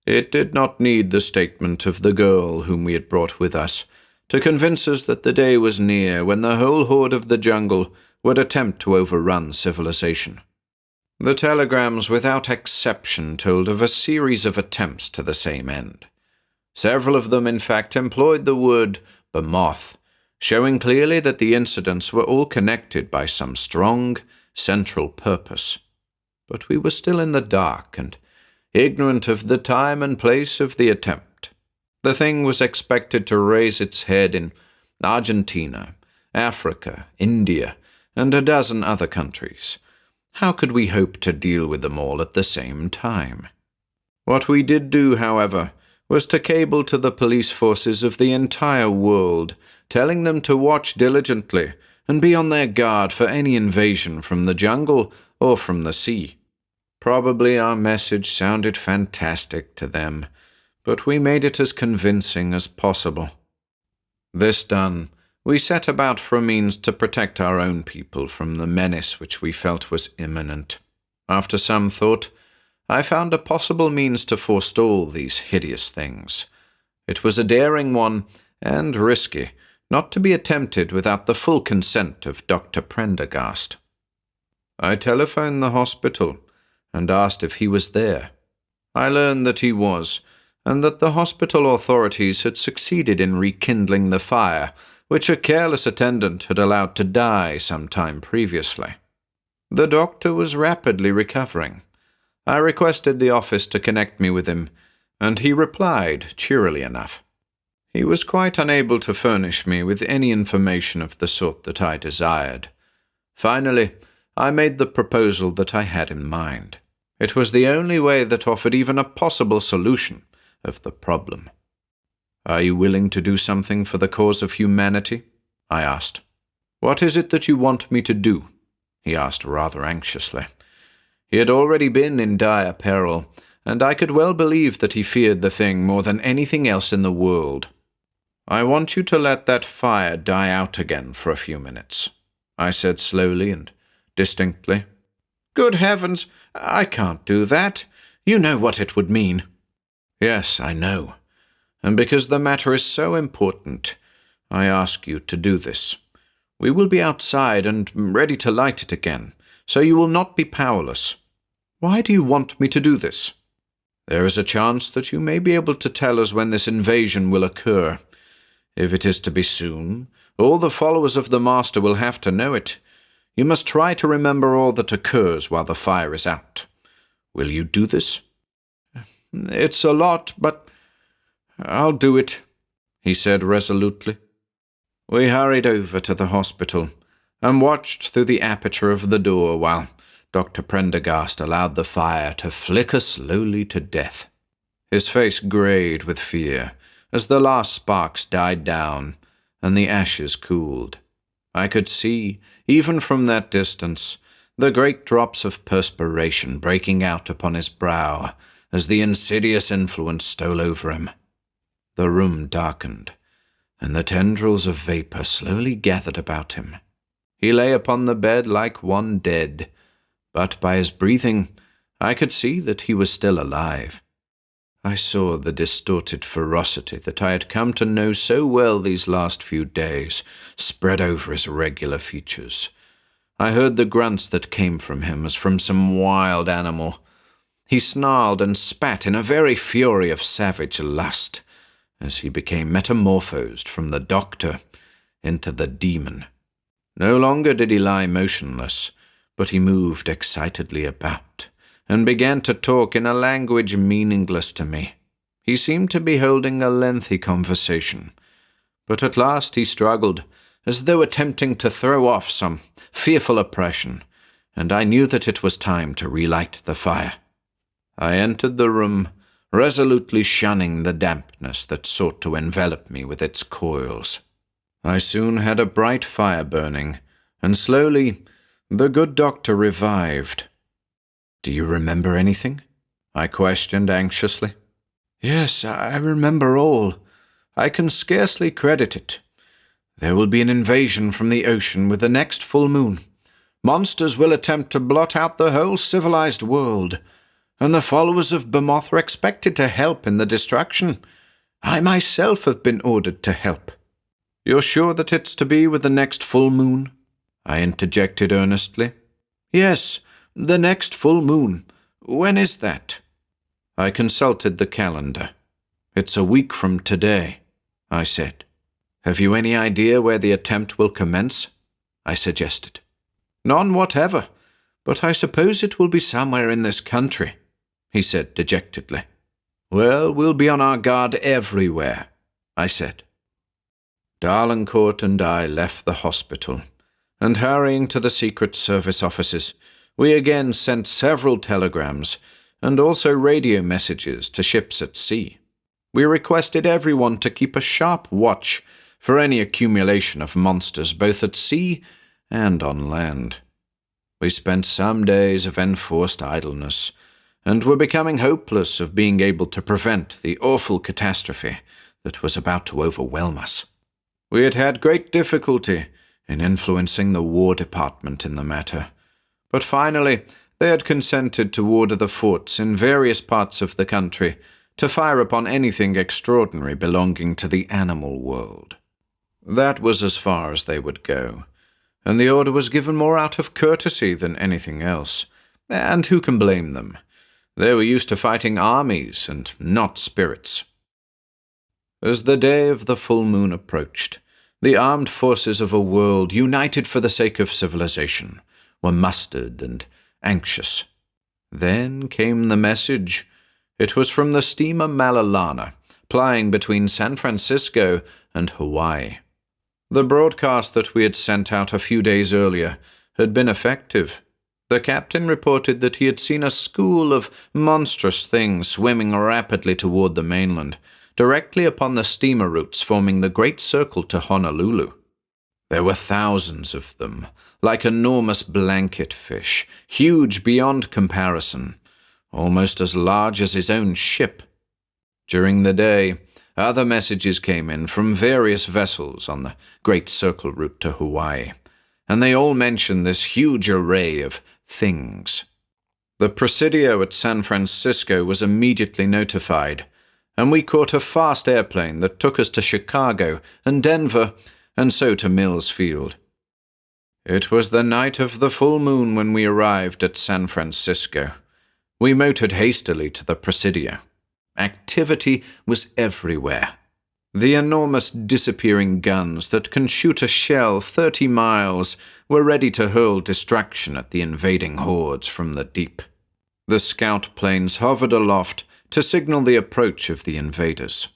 It did not need the statement of the girl whom we had brought with us to convince us that the day was near when the whole horde of the jungle would attempt to overrun civilization. The telegrams without exception told of a series of attempts to the same end. Several of them, in fact, employed the word B'Moth, showing clearly that the incidents were all connected by some strong, central purpose. But we were still in the dark and ignorant of the time and place of the attempt. The thing was expected to raise its head in Argentina, Africa, India, and a dozen other countries. How could we hope to deal with them all at the same time? What we did do, however, was to cable to the police forces of the entire world, telling them to watch diligently and be on their guard for any invasion from the jungle or from the sea. Probably our message sounded fantastic to them, but we made it as convincing as possible. This done, we set about for a means to protect our own people from the menace which we felt was imminent. After some thought, I found a possible means to forestall these hideous things. It was a daring one, and risky, not to be attempted without the full consent of Dr. Prendergast. I telephoned the hospital and asked if he was there. I learned that he was, and that the hospital authorities had succeeded in rekindling the fire which a careless attendant had allowed to die some time previously. The doctor was rapidly recovering. I requested the office to connect me with him, and he replied cheerily enough. He was quite unable to furnish me with any information of the sort that I desired. Finally, I made the proposal that I had in mind. It was the only way that offered even a possible solution of the problem. "Are you willing to do something for the cause of humanity?" I asked. "What is it that you want me to do?" he asked rather anxiously. He had already been in dire peril, and I could well believe that he feared the thing more than anything else in the world. "I want you to let that fire die out again for a few minutes," I said slowly and distinctly. "Good heavens, I can't do that. You know what it would mean." "Yes, I know. And because the matter is so important, I ask you to do this. We will be outside and ready to light it again, so you will not be powerless. Why do you want me to do this? There is a chance that you may be able to tell us when this invasion will occur. If it is to be soon, all the followers of the Master will have to know it. You must try to remember all that occurs while the fire is out. Will you do this?" "It's a lot, but I'll do it," he said resolutely. We hurried over to the hospital and watched through the aperture of the door while Dr. Prendergast allowed the fire to flicker slowly to death. His face grayed with fear as the last sparks died down and the ashes cooled. I could see, even from that distance, the great drops of perspiration breaking out upon his brow as the insidious influence stole over him. The room darkened, and the tendrils of vapor slowly gathered about him. He lay upon the bed like one dead, but by his breathing I could see that he was still alive. I saw the distorted ferocity that I had come to know so well these last few days spread over his regular features. I heard the grunts that came from him as from some wild animal. He snarled and spat in a very fury of savage lust as he became metamorphosed from the doctor into the demon. No longer did he lie motionless, but he moved excitedly about and began to talk in a language meaningless to me. He seemed to be holding a lengthy conversation, but at last he struggled, as though attempting to throw off some fearful oppression, and I knew that it was time to relight the fire. I entered the room, resolutely shunning the dampness that sought to envelop me with its coils. I soon had a bright fire burning, and slowly the good doctor revived. "Do you remember anything?" I questioned anxiously. "Yes, I remember all. I can scarcely credit it. There will be an invasion from the ocean with the next full moon. Monsters will attempt to blot out the whole civilized world, and the followers of B'Moth are expected to help in the destruction. I myself have been ordered to help." "You're sure that it's to be with the next full moon?" I interjected earnestly. "Yes, the next full moon. When is that?" I consulted the calendar. "It's a week from today," I said. "Have you any idea where the attempt will commence?" I suggested. "None whatever, but I suppose it will be somewhere in this country," he said dejectedly. "Well, we'll be on our guard everywhere," I said. Darlincourt and I left the hospital, and hurrying to the Secret Service offices, we again sent several telegrams and also radio messages to ships at sea. We requested everyone to keep a sharp watch for any accumulation of monsters both at sea and on land. We spent some days of enforced idleness, and were becoming hopeless of being able to prevent the awful catastrophe that was about to overwhelm us. We had had great difficulty in influencing the War Department in the matter, but finally they had consented to order the forts in various parts of the country to fire upon anything extraordinary belonging to the animal world. That was as far as they would go, and the order was given more out of courtesy than anything else, and who can blame them? They were used to fighting armies and not spirits. As the day of the full moon approached, the armed forces of a world united for the sake of civilization were mustered and anxious. Then came the message. It was from the steamer Malalana, plying between San Francisco and Hawaii. The broadcast that we had sent out a few days earlier had been effective. The captain reported that he had seen a school of monstrous things swimming rapidly toward the mainland, directly upon the steamer routes forming the Great Circle to Honolulu. There were thousands of them, like enormous blanket fish, huge beyond comparison, almost as large as his own ship. During the day, other messages came in from various vessels on the Great Circle route to Hawaii, and they all mentioned this huge array of things. The Presidio at San Francisco was immediately notified, and we caught a fast airplane that took us to Chicago and Denver, and so to Mills Field. It was the night of the full moon when we arrived at San Francisco. We motored hastily to the Presidio. Activity was everywhere. The enormous disappearing guns that can shoot a shell 30 miles were ready to hurl destruction at the invading hordes from the deep. The scout planes hovered aloft to signal the approach of the invaders.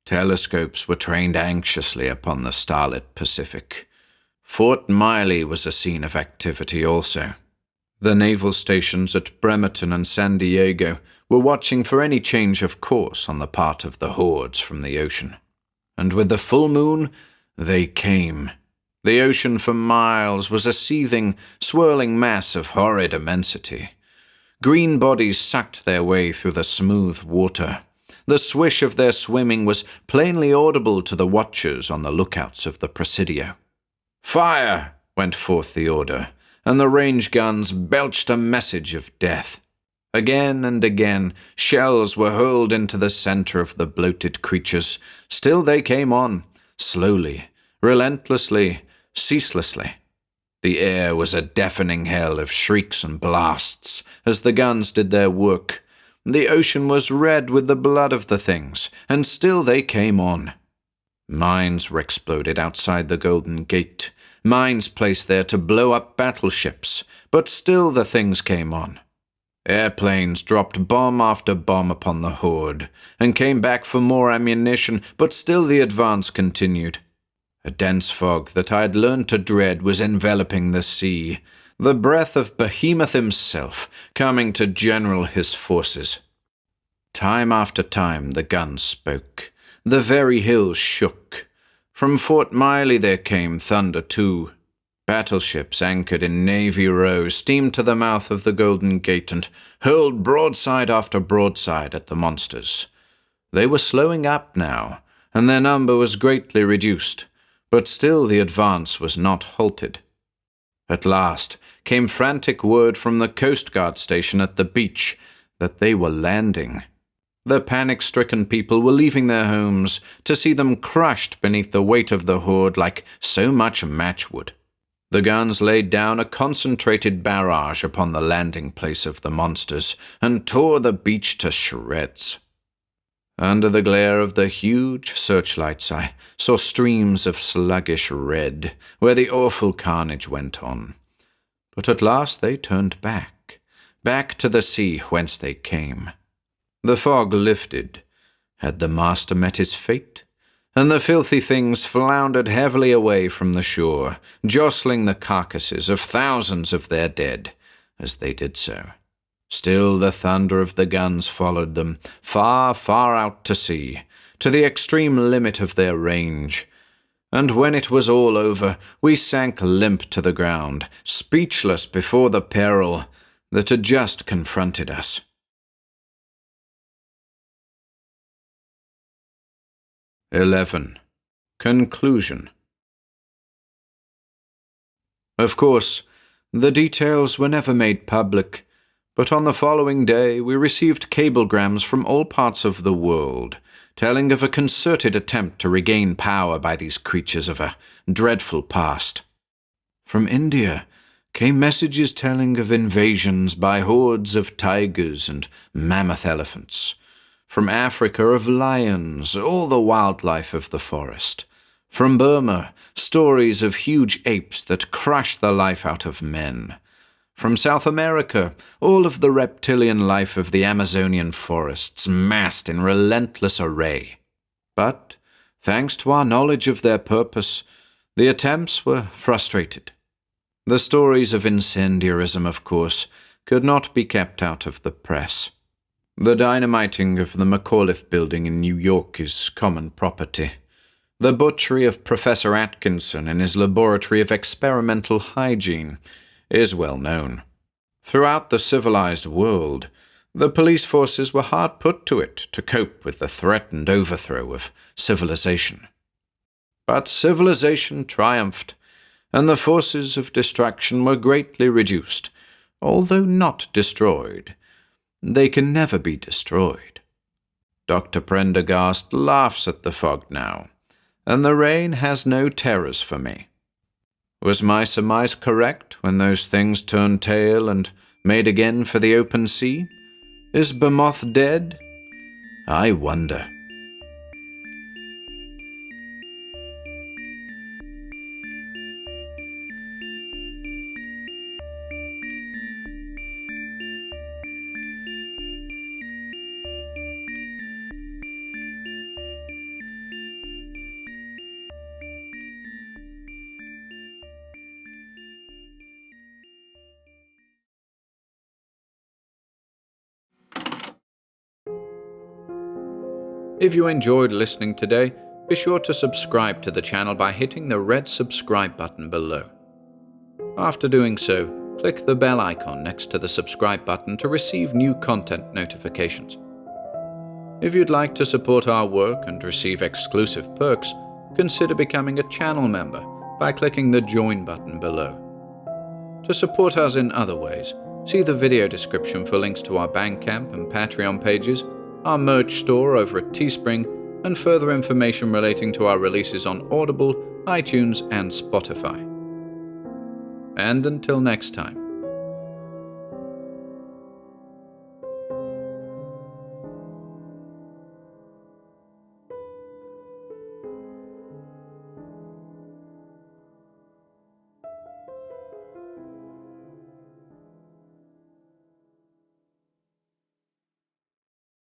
Telescopes were trained anxiously upon the starlit Pacific. Fort Miley was a scene of activity also. The naval stations at Bremerton and San Diego were watching for any change of course on the part of the hordes from the ocean. And with the full moon, they came. The ocean for miles was a seething, swirling mass of horrid immensity. Green bodies sucked their way through the smooth water. The swish of their swimming was plainly audible to the watchers on the lookouts of the Presidio. "Fire!" went forth the order, and the range guns belched a message of death. Again and again, shells were hurled into the center of the bloated creatures. Still they came on, slowly, relentlessly, ceaselessly. The air was a deafening hell of shrieks and blasts as the guns did their work. The ocean was red with the blood of the things, and still they came on. Mines were exploded outside the Golden Gate, mines placed there to blow up battleships, but still the things came on. Airplanes dropped bomb after bomb upon the horde, and came back for more ammunition, but still the advance continued. A dense fog that I had learned to dread was enveloping the sea, the breath of Behemoth himself coming to general his forces. Time after time the guns spoke. The very hills shook. From Fort Miley there came thunder too. Battleships anchored in Navy Row steamed to the mouth of the Golden Gate and hurled broadside after broadside at the monsters. They were slowing up now, and their number was greatly reduced, but still the advance was not halted. At last came frantic word from the Coast Guard station at the beach that they were landing. The panic-stricken people were leaving their homes to see them crushed beneath the weight of the horde like so much matchwood. The guns laid down a concentrated barrage upon the landing place of the monsters and tore the beach to shreds. Under the glare of the huge searchlights I saw streams of sluggish red where the awful carnage went on. But at last they turned back to the sea whence they came. The fog lifted. Had the master met his fate? And the filthy things floundered heavily away from the shore, jostling the carcasses of thousands of their dead as they did so. Still the thunder of the guns followed them, far, far out to sea, to the extreme limit of their range. And when it was all over, we sank limp to the ground, speechless before the peril that had just confronted us. 11. Conclusion. Of course, the details were never made public, but on the following day we received cablegrams from all parts of the world, telling of a concerted attempt to regain power by these creatures of a dreadful past. From India came messages telling of invasions by hordes of tigers and mammoth elephants. From Africa of lions, all the wildlife of the forest. From Burma, stories of huge apes that crush the life out of men. From South America, all of the reptilian life of the Amazonian forests massed in relentless array. But, thanks to our knowledge of their purpose, the attempts were frustrated. The stories of incendiarism, of course, could not be kept out of the press. The dynamiting of the McAuliffe building in New York is common property. The butchery of Professor Atkinson in his laboratory of experimental hygiene is well known. Throughout the civilized world, the police forces were hard put to it to cope with the threatened overthrow of civilization. But civilization triumphed, and the forces of destruction were greatly reduced, although not destroyed. They can never be destroyed. Dr. Prendergast laughs at the fog now, and the rain has no terrors for me. Was my surmise correct when those things turned tail and made again for the open sea? Is B'Moth dead? I wonder. If you enjoyed listening today, be sure to subscribe to the channel by hitting the red subscribe button below. After doing so, click the bell icon next to the subscribe button to receive new content notifications. If you'd like to support our work and receive exclusive perks, consider becoming a channel member by clicking the join button below. To support us in other ways, see the video description for links to our Bandcamp and Patreon pages, our merch store over at Teespring, and further information relating to our releases on Audible, iTunes, and Spotify. And until next time.